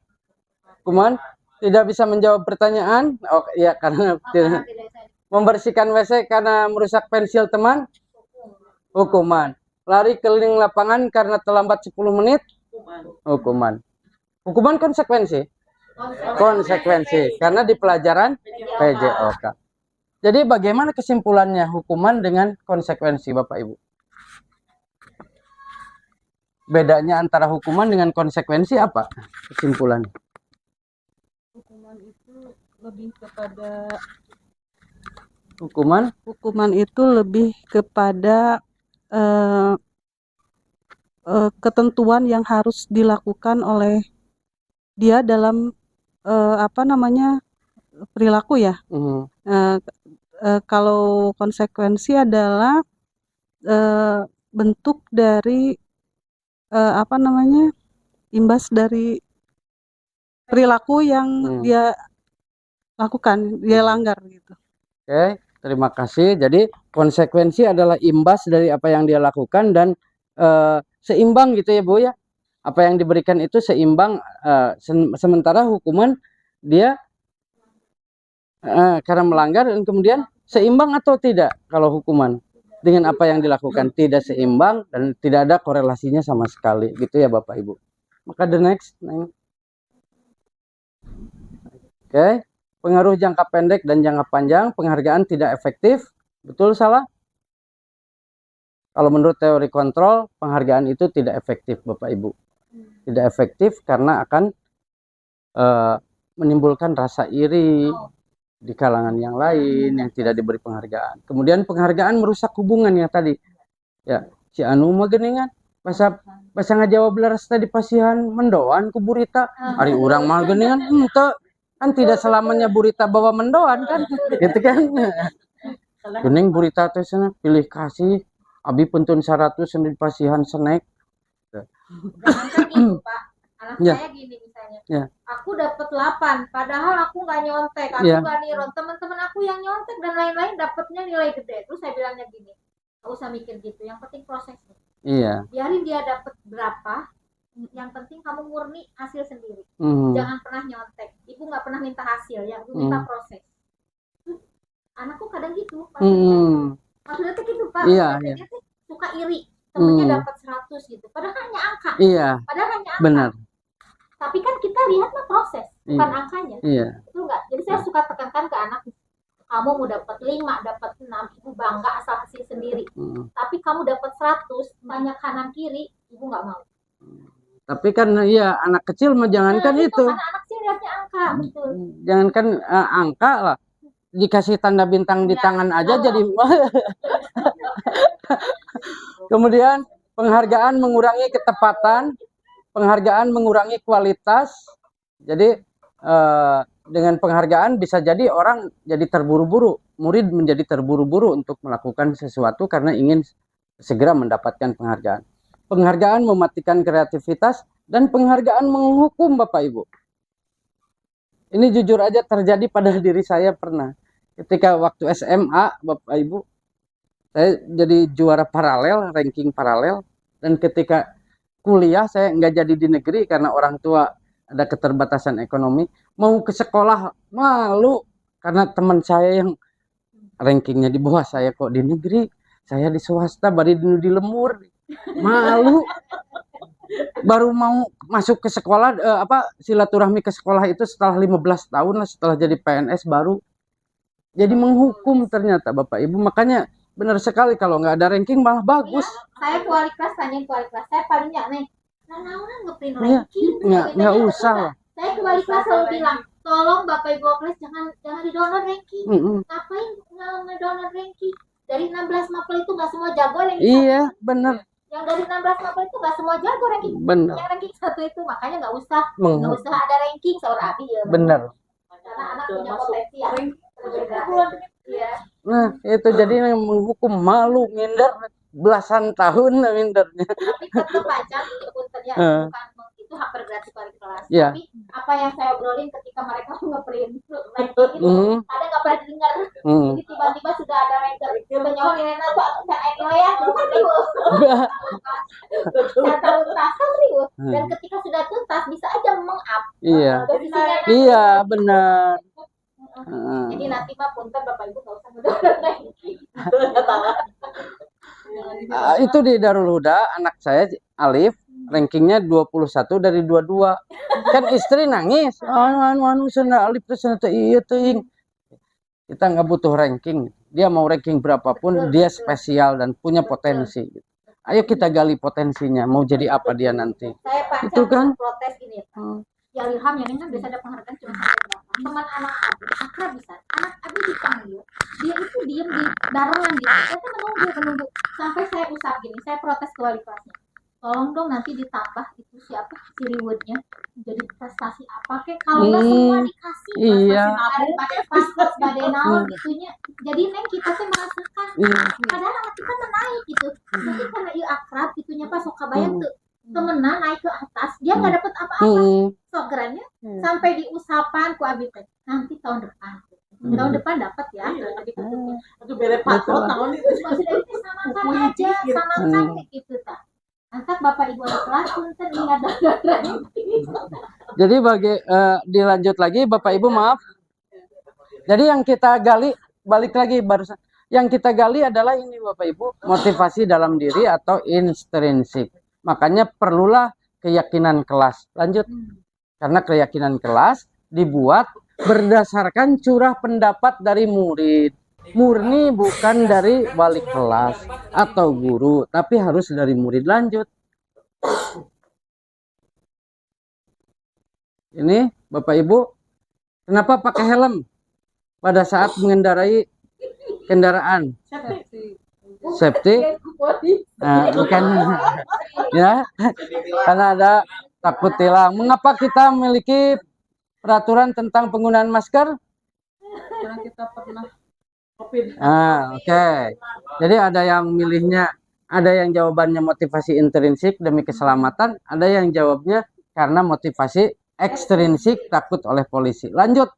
Hukuman. Tidak bisa menjawab pertanyaan. Oh ya, karena tidak. Membersihkan WC karena merusak pensil teman. Hukuman. Lari keliling lapangan karena terlambat 10 menit. Hukuman. Hukuman konsekuensi. Konsekuensi. Karena di pelajaran PJOK. Jadi bagaimana kesimpulannya hukuman dengan konsekuensi Bapak Ibu? Bedanya antara hukuman dengan konsekuensi apa? Kesimpulannya. Hukuman itu lebih kepada Hukuman itu lebih kepada ketentuan yang harus dilakukan oleh dia dalam perilaku ya. Kalau konsekuensi adalah bentuk dari imbas dari perilaku yang dia lakukan, dia langgar gitu. Oke, terima kasih. Jadi konsekuensi adalah imbas dari apa yang dia lakukan dan seimbang gitu ya Bu ya. Apa yang diberikan itu seimbang, sementara hukuman dia karena melanggar dan kemudian seimbang atau tidak. Kalau hukuman dengan apa yang dilakukan tidak seimbang dan tidak ada korelasinya sama sekali gitu ya Bapak Ibu. Maka the next. Oke. Pengaruh jangka pendek dan jangka panjang, penghargaan tidak efektif. Betul salah? Kalau menurut teori kontrol, penghargaan itu tidak efektif Bapak Ibu. Tidak efektif karena akan menimbulkan rasa iri di kalangan yang lain yang tidak diberi penghargaan. Kemudian penghargaan merusak hubungan yang tadi. Ya, si anu mah geuningan. Basa ngajawab leres tadi pasihan mendoan ku burita. Ari urang mah geuningan henteu. Kan tidak selamanya burita bawa mendoan kan. Gitu kan. Geuning burita teh sana pilih kasih abi pentun 100 di pasihan snack. Jangankan itu Pak, anak Ya. saya gini misalnya, Ya. aku dapat 8, padahal aku nggak nyontek, aku Ya. nggak niron, teman-teman aku yang nyontek dan lain-lain dapatnya nilai gede. Terus saya bilangnya gini, nggak usah mikir gitu, yang penting prosesnya. Iya. Biarin dia dapat berapa, yang penting kamu murni hasil sendiri. Jangan pernah nyontek. Ibu nggak pernah minta hasil, ya, ibu minta proses. Anakku kadang gitu, maksudnya tuh gitu Pak. Iya, Maksudnya iya. dia tuh suka iri, temennya dapat 100 gitu, padahal hanya angka. Iya. Padahal hanya angka. Benar. Tapi kan kita lihatnya proses, bukan Iya. angkanya. Iya. Itu enggak. Jadi saya suka tekankan ke anak, kamu mau dapat 5, dapat 6, ibu bangga asal hasil sendiri. Tapi kamu dapat 100, banyak kanan kiri, ibu nggak mau. Tapi kan ya anak kecil mah jangankan itu. Karena anak kecil lihatnya angka, betul. Jangankan angka lah. dikasih tanda bintang di tangan aja jadi. Kemudian penghargaan mengurangi ketepatan, penghargaan mengurangi kualitas. Jadi dengan penghargaan bisa jadi orang jadi terburu-buru, murid menjadi terburu-buru untuk melakukan sesuatu karena ingin segera mendapatkan penghargaan. Penghargaan mematikan kreativitas dan penghargaan menghukum, Bapak Ibu. Ini jujur aja terjadi pada diri saya pernah. Ketika waktu SMA, Bapak Ibu, saya jadi juara paralel, ranking paralel. Dan ketika kuliah, saya nggak jadi di negeri karena orang tua ada keterbatasan ekonomi. Mau ke sekolah, malu. Karena teman saya yang rankingnya di bawah saya kok di negeri. Saya di swasta, bari di lembur. Malu. Baru mau masuk ke sekolah, silaturahmi ke sekolah itu setelah 15 tahun lah, setelah jadi PNS baru. Jadi menghukum ternyata Bapak Ibu. Makanya benar sekali kalau nggak ada ranking malah bagus. Saya wali kelas, tanyain ke wali kelas, saya paling nih. Nah, ngeprint Iya, ranking. nggak usah lah. Saya ke wali kelas selalu bilang, tolong Bapak Ibu wali kelas jangan di-download ranking. Ngapain nge-download ranking? Dari 16 mapel itu nggak semua jago ranking. Iya, benar. Yang dari 16 mapel itu nggak semua jago ranking. Benar. Yang ranking 1 itu makanya nggak usah ada ranking seorang Abi ya. Benar. Karena anak punya potensi ya. Iya. Nah, itu jadi yang menghukum, malu, minder belasan tahun mindernya. Tapi tetap aja itu ternyata bukan itu hak prerogatif wali kelas. Yeah. Tapi apa yang saya obrolin ketika mereka nge-print ranking itu ada nggak pernah dengar. Jadi tiba-tiba sudah ada ranking penyawa nilainya tuh saya ya bukan dulu. Dan tuntas dan ketika sudah tuntas bisa aja meng-up. Iya. Iya, benar. Jadi nanti mah punten Bapak Ibu nggak usah mendownload ranking. Itu di Darul Huda anak saya Alif rankingnya 21 dari 22. Kan istri nangis. Sana Alif terus iya teuing. Kita nggak butuh ranking. Dia mau ranking berapapun dia spesial dan punya potensi. Ayo kita gali potensinya. Mau jadi apa dia nanti? Saya itu kan protes ini. Ya Ilham yang ini kan biasa ada penghargaan cuma sampai berapa. Teman anak Abi akrab bisa. Anak Abi dipanggil. Dia itu diem di barengan gitu. Saya menunggu sampai saya usap gini. Saya protes ke wali kelasnya. Tolong dong nanti ditambah itu siapa si rewardnya jadi prestasi apa kek kalau nggak semua dikasih iya pakai pas badai naon gitunya jadi neng kita tuh merasakan padahal anak kita menaik gitu tapi karena ia akrab gitunya pas sok kabayang tuh temenan naik ke atas dia nggak dapet apa-apa sogerannya sampai diusapan ku abi teh nanti tahun depan dapat ya aduh bere patron tahun itu samakan aja samakan gitu tak. Angkat Bapak Ibu kelas punten ingat Jadi dilanjut lagi Bapak Ibu maaf. Jadi yang kita gali balik lagi barusan. Yang kita gali adalah ini Bapak Ibu, motivasi dalam diri atau intrinsik. Makanya perlulah keyakinan kelas. Lanjut. Karena keyakinan kelas dibuat berdasarkan curah pendapat dari murid. Murni bukan dari wali kelas atau guru, tapi harus dari murid. Lanjut. Ini Bapak Ibu, kenapa pakai helm pada saat mengendarai kendaraan? Safety? Nah, bukan ya, karena ada takut tilang. Mengapa kita memiliki peraturan tentang penggunaan masker? Karena kita pernah Oke. Jadi ada yang milihnya, ada yang jawabannya motivasi intrinsik demi keselamatan, ada yang jawabnya karena motivasi ekstrinsik takut oleh polisi. Lanjut.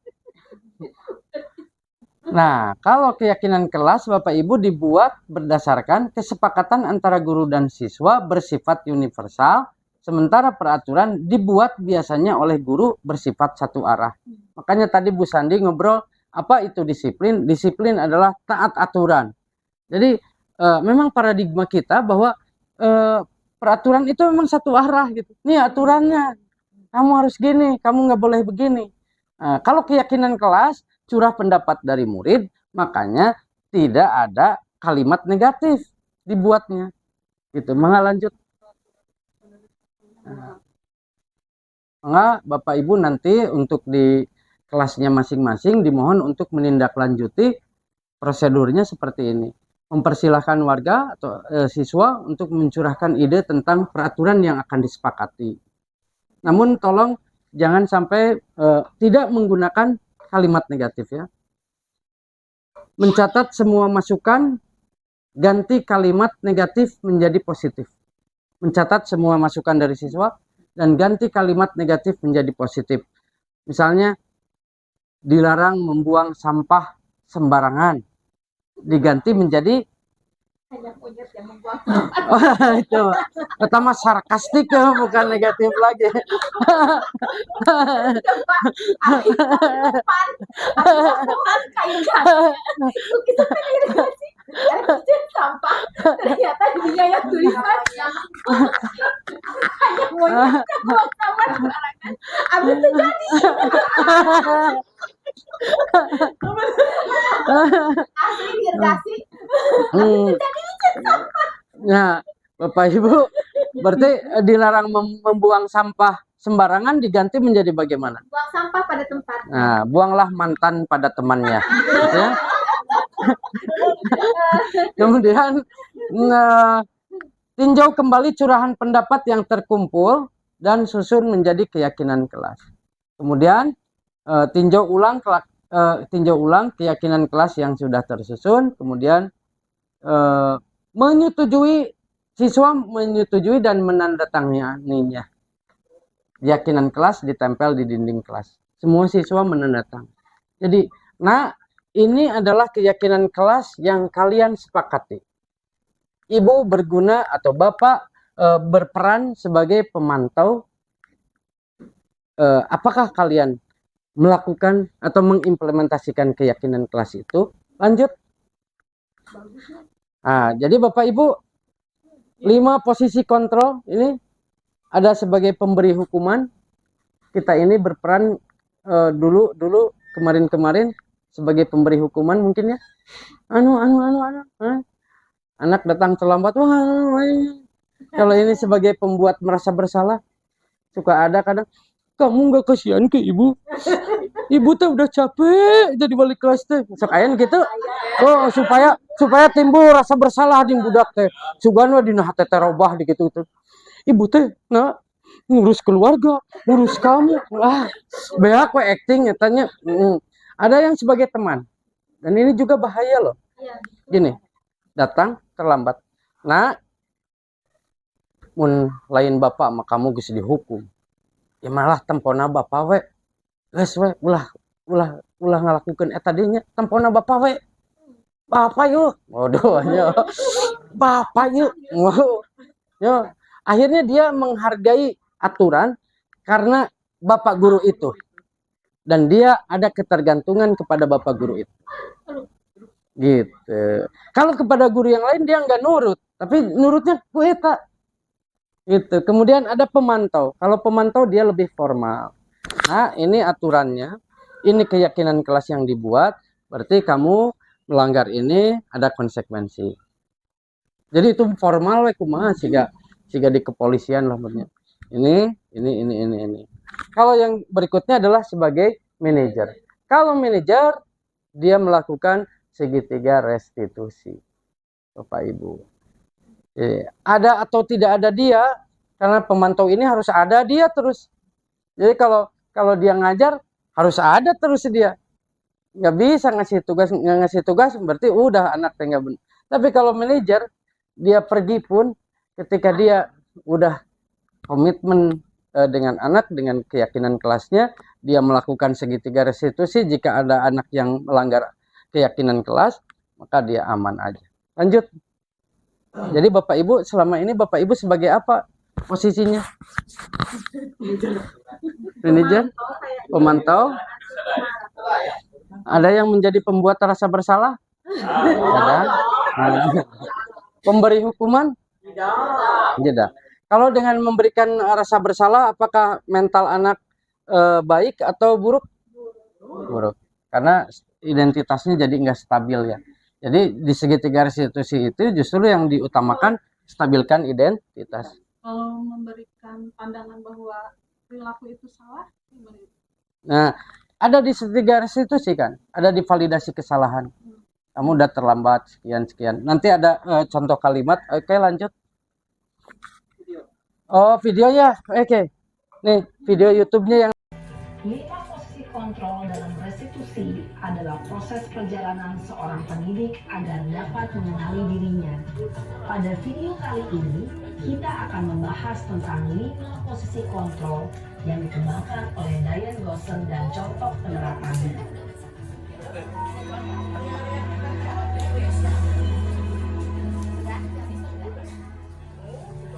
Nah, kalau keyakinan kelas Bapak Ibu dibuat berdasarkan kesepakatan antara guru dan siswa bersifat universal, sementara peraturan dibuat biasanya oleh guru bersifat satu arah. Makanya tadi Bu Sandi ngobrol apa itu disiplin? Disiplin adalah taat aturan. Jadi memang paradigma kita bahwa peraturan itu memang satu arah gitu. Nih aturannya, kamu harus gini, kamu nggak boleh begini. Kalau keyakinan kelas, curah pendapat dari murid, makanya tidak ada kalimat negatif dibuatnya. Gitu. Mangga lanjut. Mangga Bapak Ibu nanti untuk di kelasnya masing-masing dimohon untuk menindaklanjuti prosedurnya seperti ini. Mempersilahkan warga atau siswa untuk mencurahkan ide tentang peraturan yang akan disepakati. Namun tolong jangan sampai tidak menggunakan kalimat negatif ya. Mencatat semua masukan, ganti kalimat negatif menjadi positif. Mencatat semua masukan dari siswa dan ganti kalimat negatif menjadi positif. Misalnya, dilarang membuang sampah sembarangan. Diganti menjadi itu pertama sarkastik ya, bukan negatif lagi. Sampah ternyata dia yang tulisan hanya monyet buat sama sembarangan ambil terjadi asli dirgasi Nah, Bapak Ibu, berarti dilarang membuang sampah sembarangan diganti menjadi bagaimana? buang sampah pada tempatnya. Nah, buanglah mantan pada temannya. Ya. Kemudian tinjau kembali curahan pendapat yang terkumpul dan susun menjadi keyakinan kelas. Kemudian tinjau ulang keyakinan kelas yang sudah tersusun. Kemudian siswa menyetujui dan menandatanganinya. Keyakinan kelas ditempel di dinding kelas. Semua siswa menandatangani. Jadi, ini adalah keyakinan kelas yang kalian sepakati. Ibu berguna atau Bapak berperan sebagai pemantau. Apakah kalian melakukan atau mengimplementasikan keyakinan kelas itu? Lanjut. Nah, jadi Bapak Ibu, 5 posisi kontrol ini ada sebagai pemberi hukuman. Kita ini berperan dulu kemarin sebagai pemberi hukuman mungkin ya. Anak datang terlambat, kalau ini sebagai pembuat merasa bersalah, suka ada kadang, kamu nggak kasihan ke ibu? Ibu tuh udah capek jadi balik kelas teh. Sakayan gitu. Oh, supaya timbul rasa bersalah di budak teh. Sugan we dina hate teh robah di kitu tuh. Ibu teh ngurus keluarga, ngurus kamu. Beak we acting nyatanya. Ada yang sebagai teman. Dan ini juga bahaya loh. Gini, datang terlambat. Mun lain bapak mah kamu geus dihukum. Ya malah tempona bapak we. Geus we ulah ngalakukeun eta dinya tempona bapak we. Bapak yuk. Waduh nya. Bapak yuk. Yo, akhirnya dia menghargai aturan karena bapak guru itu. Dan dia ada ketergantungan kepada bapak guru itu. Gitu. Kalau kepada guru yang lain dia nggak nurut, tapi nurutnya ku eta. Gitu. Kemudian ada pemantau. Kalau pemantau dia lebih formal. Nah, ini aturannya. Ini keyakinan kelas yang dibuat. Berarti kamu melanggar ini ada konsekuensi. Jadi itu formal we kumaha siga di kepolisian lah benernya. Ini. Kalau yang berikutnya adalah sebagai manajer. Kalau manajer dia melakukan segitiga restitusi. Bapak Ibu. Ada atau tidak ada dia, karena pemantau ini harus ada dia terus. Jadi kalau dia ngajar harus ada terus dia. Nggak bisa nggak ngasih tugas berarti udah anak nggak benar. Tapi kalau manajer dia pergi pun ketika dia udah komitmen dengan anak, dengan keyakinan kelasnya, dia melakukan segitiga restitusi. Jika ada anak yang melanggar keyakinan kelas, maka dia aman aja. Lanjut. Jadi Bapak Ibu, selama ini Bapak Ibu sebagai apa posisinya? Manajer? Pemantau? Ada yang menjadi pembuat rasa bersalah? Ada. Pemberi hukuman? Tidak. Kalau dengan memberikan rasa bersalah, apakah mental anak baik atau buruk? Buruk. Karena identitasnya jadi nggak stabil ya. Jadi di segitiga restitusi itu justru yang diutamakan stabilkan identitas. Kalau memberikan pandangan bahwa perilaku itu salah, Nah, Ada di tiga restitusi kan, ada di validasi kesalahan. Kamu udah terlambat sekian. Nanti ada contoh kalimat. Oke, lanjut. Oh, videonya. Oke. Nih, video YouTube-nya yang 5 posisi kontrol dalam restitusi adalah proses perjalanan seorang pendidik agar dapat mengenali dirinya. Pada video kali ini, kita akan membahas tentang 5 posisi kontrol yang dikembangkan oleh Diane Gosson dan contoh penerapannya.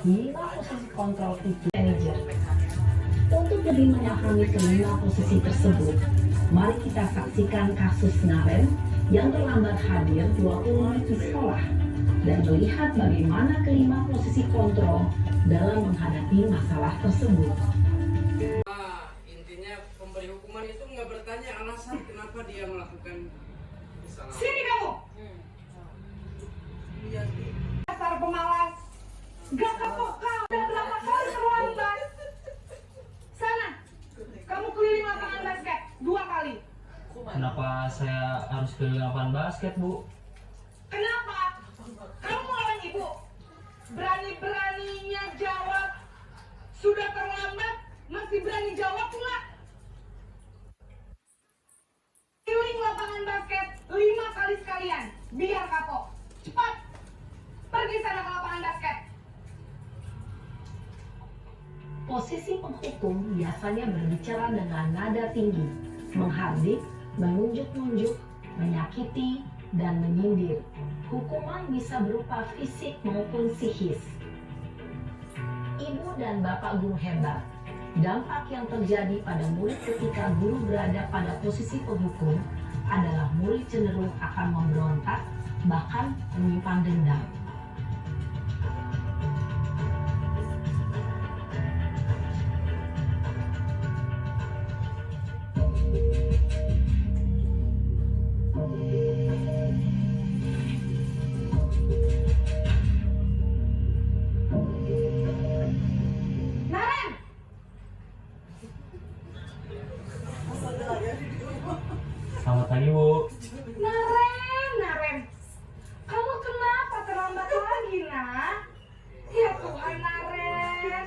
Lima posisi kontrol itu manager. Untuk lebih memahami kelima posisi tersebut, mari kita saksikan kasus Naren yang terlambat hadir 20 menit di sekolah dan melihat bagaimana kelima posisi kontrol dalam menghadapi masalah tersebut. Intinya pemberi hukuman itu nggak bertanya alasan kenapa dia melakukan kesalahan. Sini kamu! Dasar pemalas! Gak kapok kau! Udah berapa kali terlambat? Sana! Kamu keliling lapangan basket 2 kali. Kenapa saya harus keliling lapangan basket, Bu? Kenapa? Kamu melawan ibu? Berani-beraninya jawab. Sudah terlambat, masih berani jawab pula. Keliling lapangan basket 5 kali sekalian, biar kapok. Cepat! Pergi sana ke lapangan basket. Posisi penghukum biasanya berbicara dengan nada tinggi, menghardik, menunjuk-nunjuk, menyakiti, dan menyindir. Hukuman bisa berupa fisik maupun psikis. Ibu dan bapak guru hebat. Dampak yang terjadi pada murid ketika guru berada pada posisi penghukum adalah murid cenderung akan memberontak, bahkan menyimpan dendam. Selamat pagi, Bu. Naren, kamu kenapa terlambat lagi, nak? Ya Tuhan, Naren,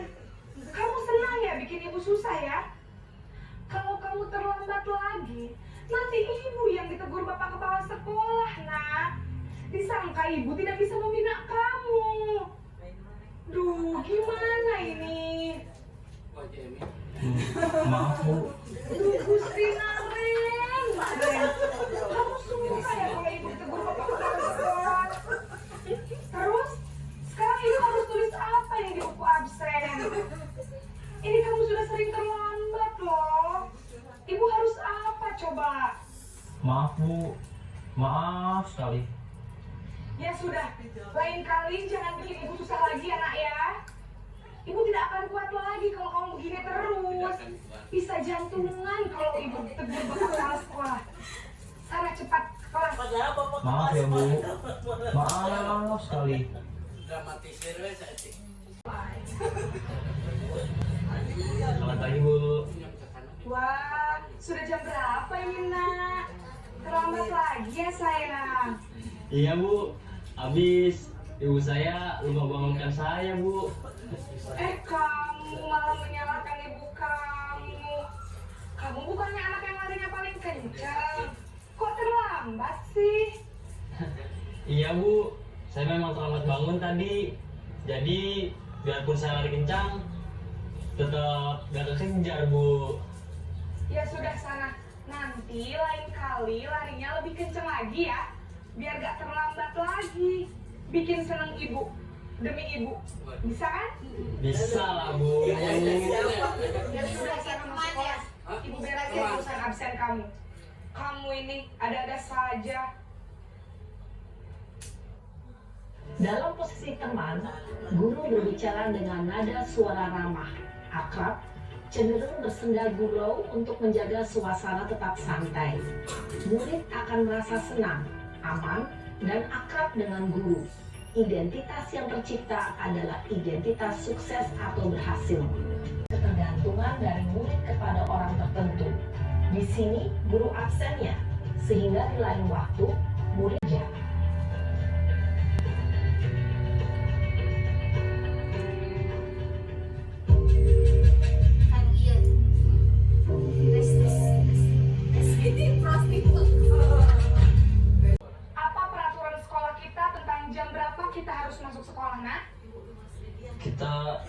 kamu senang ya bikin ibu susah ya? Kalau kamu terlambat lagi, nanti ibu yang ditegur bapak kepala sekolah, nak. Disangka ibu tidak bisa membina kamu. Duh, gimana ini? Maaf, Bu. Duh, Gusti Naren, kamu suka ya kalau ibu ditegur bapak kepala sekolah? Terus, sekarang ibu harus tulis apa yang di buku absen? Ini kamu sudah sering terlambat loh. Ibu harus apa coba? Maaf, Bu. Maaf sekali. Ya sudah, lain kali jangan bikin ibu susah lagi ya, nak ya. Ibu tidak akan kuat lagi kalau kamu begini terus. Bisa jantungan kalau ibu ditegur bapak kepala sekolah. Sana cepat ke kelas. Maaf ya, Bu. Maaf sekali. Selamat pagi, Bu. Wah, sudah jam berapa ini, nak? Terlambat lagi ya, sayang. Iya, Bu. Habis ibu saya lupa bangunkan saya, Bu. Kamu malah menyalahkan ibu kamu. Kamu bukannya anak yang larinya paling kencang. Kok terlambat sih? Iya, Bu. Saya memang terlambat bangun tadi. Jadi, biarpun saya lari kencang, tetap gak kekejar, Bu. Ya sudah sana. Nanti lain kali larinya lebih kencang lagi ya. Biar gak terlambat lagi. Bikin seneng ibu. Demi ibu. Bisa kan? Bisa lah, Bu. Ya sudah sana masuk kelas. Ibu beresin urusan absen kamu. Kamu ini ada-ada saja. Dalam posisi teman, guru berbicara dengan nada suara ramah, akrab, cenderung bersenda gurau untuk menjaga suasana tetap santai. Murid akan merasa senang, aman, dan akrab dengan guru. Identitas yang tercipta adalah identitas sukses atau berhasil. Ketergantungan dari murid kepada orang tertentu. Di sini guru absennya, sehingga di lain waktu muridnya. Apa peraturan sekolah kita tentang jam berapa kita harus masuk sekolah, nak? Kita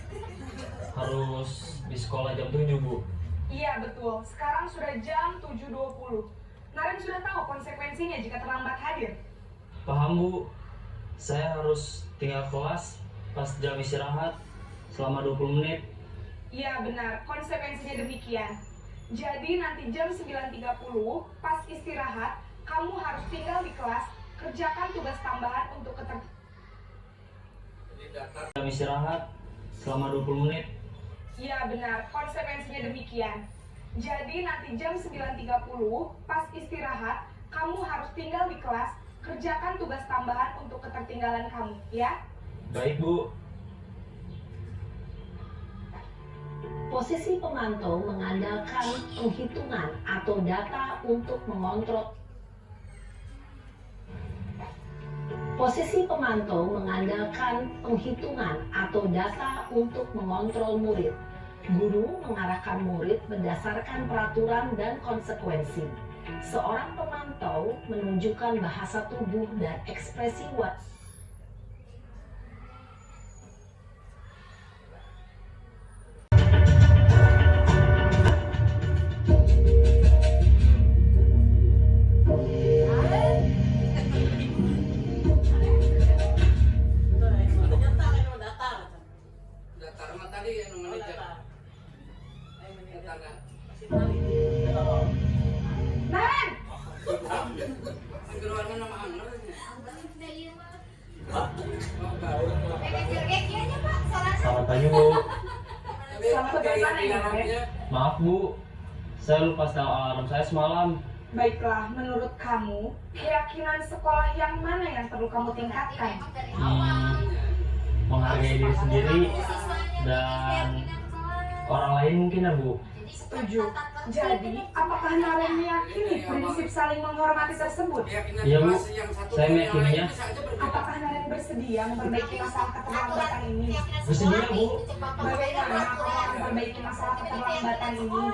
harus di sekolah jam 7, Bu. Iya, betul. Sekarang sudah jam 7.20. Naren sudah tahu konsekuensinya jika terlambat hadir. Paham, Bu. Saya harus tinggal kelas pas jam istirahat selama 20 menit. Iya, benar. Konsekuensinya demikian. Jadi nanti jam 9.30 pas istirahat, kamu harus tinggal di kelas, kerjakan tugas tambahan untuk Jam istirahat selama 20 menit. Iya, benar. Konsekuensinya demikian. Jadi nanti jam 9.30 pas istirahat, kamu harus tinggal di kelas, kerjakan tugas tambahan untuk ketertinggalan kamu, ya? Baik, Bu. Posisi pemantau mengandalkan penghitungan atau data untuk mengontrol. Posisi pemantau mengandalkan penghitungan atau data untuk mengontrol murid. Guru mengarahkan murid berdasarkan peraturan dan konsekuensi. Seorang pemantau menunjukkan bahasa tubuh dan ekspresi wajah. Naren! Selamat pagi, Bu. Selamat bagaimana ya, Naren? Maaf, Bu. Saya lupa setel alarm saya semalam. Baiklah, menurut kamu, keyakinan sekolah yang mana yang perlu kamu tingkatkan? Menghargai diri sendiri dan orang lain mungkin ya, Bu. Setuju. Jadi, apakah Naren meyakini prinsip saling menghormati tersebut? Iya, Bu. Saya meyakininya. Apakah Naren bersedia memperbaiki masalah keterlambatan ini? Bersedia, Bu. Bagaimana kamu memperbaiki masalah keterlambatan ini?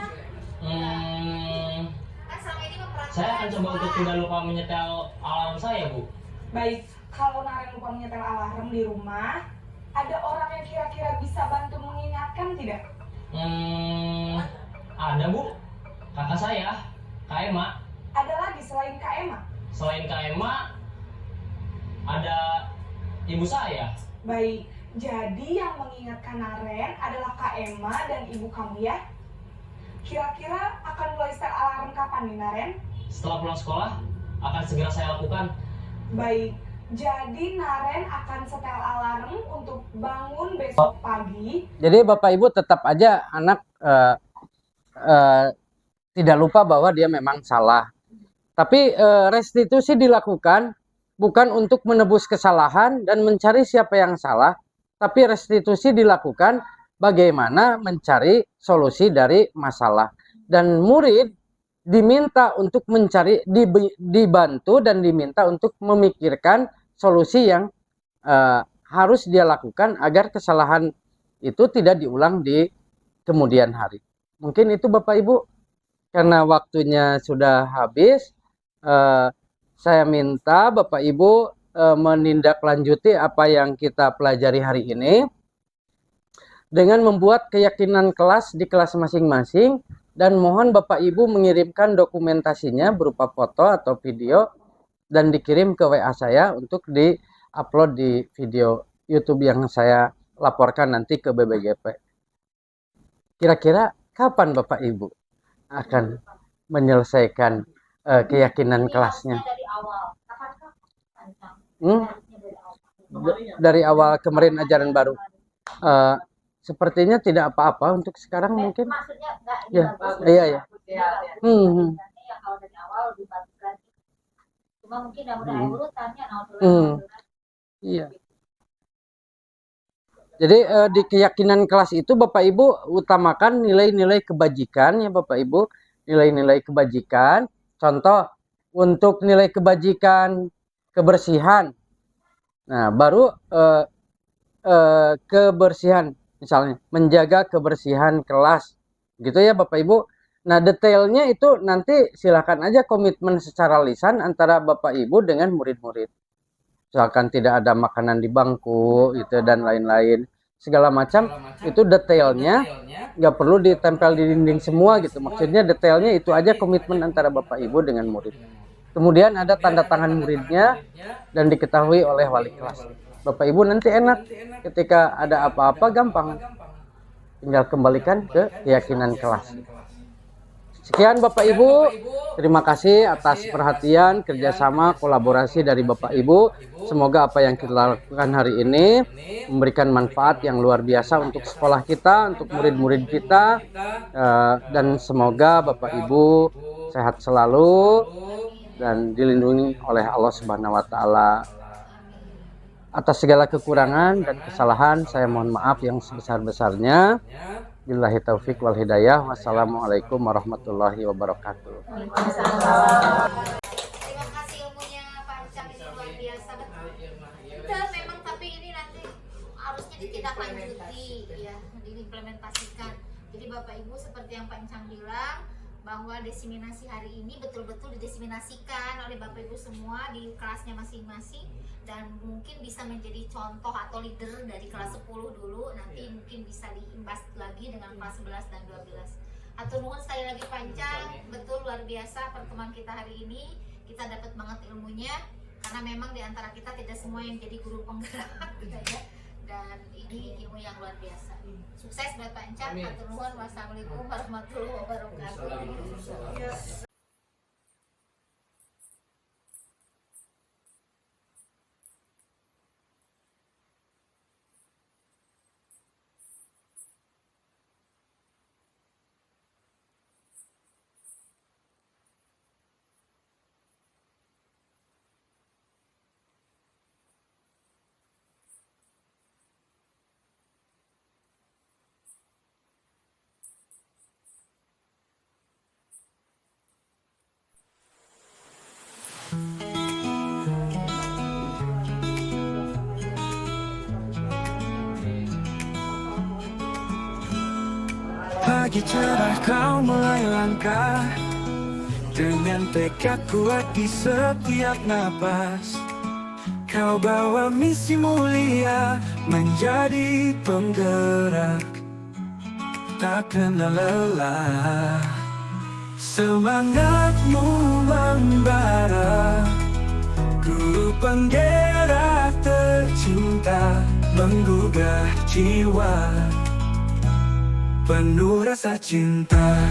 Saya akan coba untuk tidak lupa menyetel alarm saya, Bu. Baik, kalau Naren lupa menyetel alarm di rumah, ada orang yang kira-kira bisa bantu mengingatkan tidak? Ada, Bu. Kakak saya, Kak Emma. Ada lagi selain Kak Emma? Selain Kak Emma, ada ibu saya. Baik, jadi yang mengingatkan Naren adalah Kak Emma dan ibu kamu ya? Kira-kira akan mulai setel alarm kapan nih, Naren? Setelah pulang sekolah, akan segera saya lakukan. Baik, jadi Naren akan setel alarm untuk bangun besok pagi. Jadi Bapak Ibu tetap aja anak tidak lupa bahwa dia memang salah. Tapi restitusi dilakukan bukan untuk menebus kesalahan dan mencari siapa yang salah, tapi restitusi dilakukan bagaimana mencari solusi dari masalah. Dan murid diminta untuk mencari, dibantu dan diminta untuk memikirkan solusi yang harus dia lakukan agar kesalahan itu tidak diulang di kemudian hari. Mungkin itu Bapak Ibu, karena waktunya sudah habis, saya minta Bapak Ibu menindaklanjuti apa yang kita pelajari hari ini dengan membuat keyakinan kelas di kelas masing-masing, dan mohon Bapak Ibu mengirimkan dokumentasinya berupa foto atau video dan dikirim ke WA saya untuk di-upload di video YouTube yang saya laporkan nanti ke BBGP. Kira-kira kapan Bapak Ibu akan menyelesaikan keyakinan kelasnya? Dari awal kemarin ajaran baru. Sepertinya tidak apa-apa untuk sekarang mungkin. Ya, iya. Kalau dari awal lebih bagus lagi. Cuma mungkin udah urutannya Iya. Jadi di keyakinan kelas itu Bapak Ibu utamakan nilai-nilai kebajikan ya Bapak Ibu, nilai-nilai kebajikan. Contoh untuk nilai kebajikan kebersihan. Nah, baru kebersihan, misalnya menjaga kebersihan kelas, gitu ya Bapak Ibu. Nah, detailnya itu nanti silakan aja komitmen secara lisan antara Bapak Ibu dengan murid-murid. Misalkan tidak ada makanan di bangku, gitu dan lain-lain, segala macam itu detailnya nggak perlu ditempel di dinding semua gitu. Maksudnya detailnya itu aja komitmen antara Bapak Ibu dengan murid. Kemudian ada tanda tangan muridnya dan diketahui oleh wali kelas. Bapak Ibu nanti enak ketika ada apa-apa gampang, tinggal kembalikan ke keyakinan kelas. Sekian Bapak Ibu, terima kasih atas perhatian, kerjasama, kolaborasi dari Bapak Ibu. Semoga apa yang kita lakukan hari ini memberikan manfaat yang luar biasa untuk sekolah kita, untuk murid-murid kita, dan semoga Bapak Ibu sehat selalu dan dilindungi oleh Allah Subhanahu wa Ta'ala. Atas segala kekurangan dan kesalahan saya mohon maaf yang sebesar-besarnya. Billahi taufik wal hidayah. Wassalamualaikum warahmatullahi wabarakatuh. Terima kasih ilmunya Pak Encang, ini luar biasa betul. Betul memang, tapi ini nanti harusnya ditindaklanjuti ya, diimplementasikan. Jadi Bapak Ibu seperti yang Pak Encang bilang, bahwa desiminasi hari ini betul-betul didesiminasikan oleh Bapak Ibu semua di kelasnya masing-masing, dan mungkin bisa menjadi contoh atau leader dari kelas 10 dulu, nanti mungkin bisa diimbas lagi dengan kelas 11 dan 12. Atur nuhun sekali lagi Pak Encang, betul luar biasa pertemuan kita hari ini, kita dapat banget ilmunya, karena memang di antara kita tidak semua yang jadi guru penggerak ya, dan ini ilmu yang luar biasa. Sukses buat Pak Encang, atur nuhun, wassalamualaikum warahmatullahi wabarakatuh. Pagi cerah kau mulai langkah, dengan tekad kuat di setiap napas. Kau bawa misi mulia, menjadi penggerak, tak kenal lelah. Semangatmu membara, guru penggerak tercinta, menggugah jiwa penuh rasa cinta.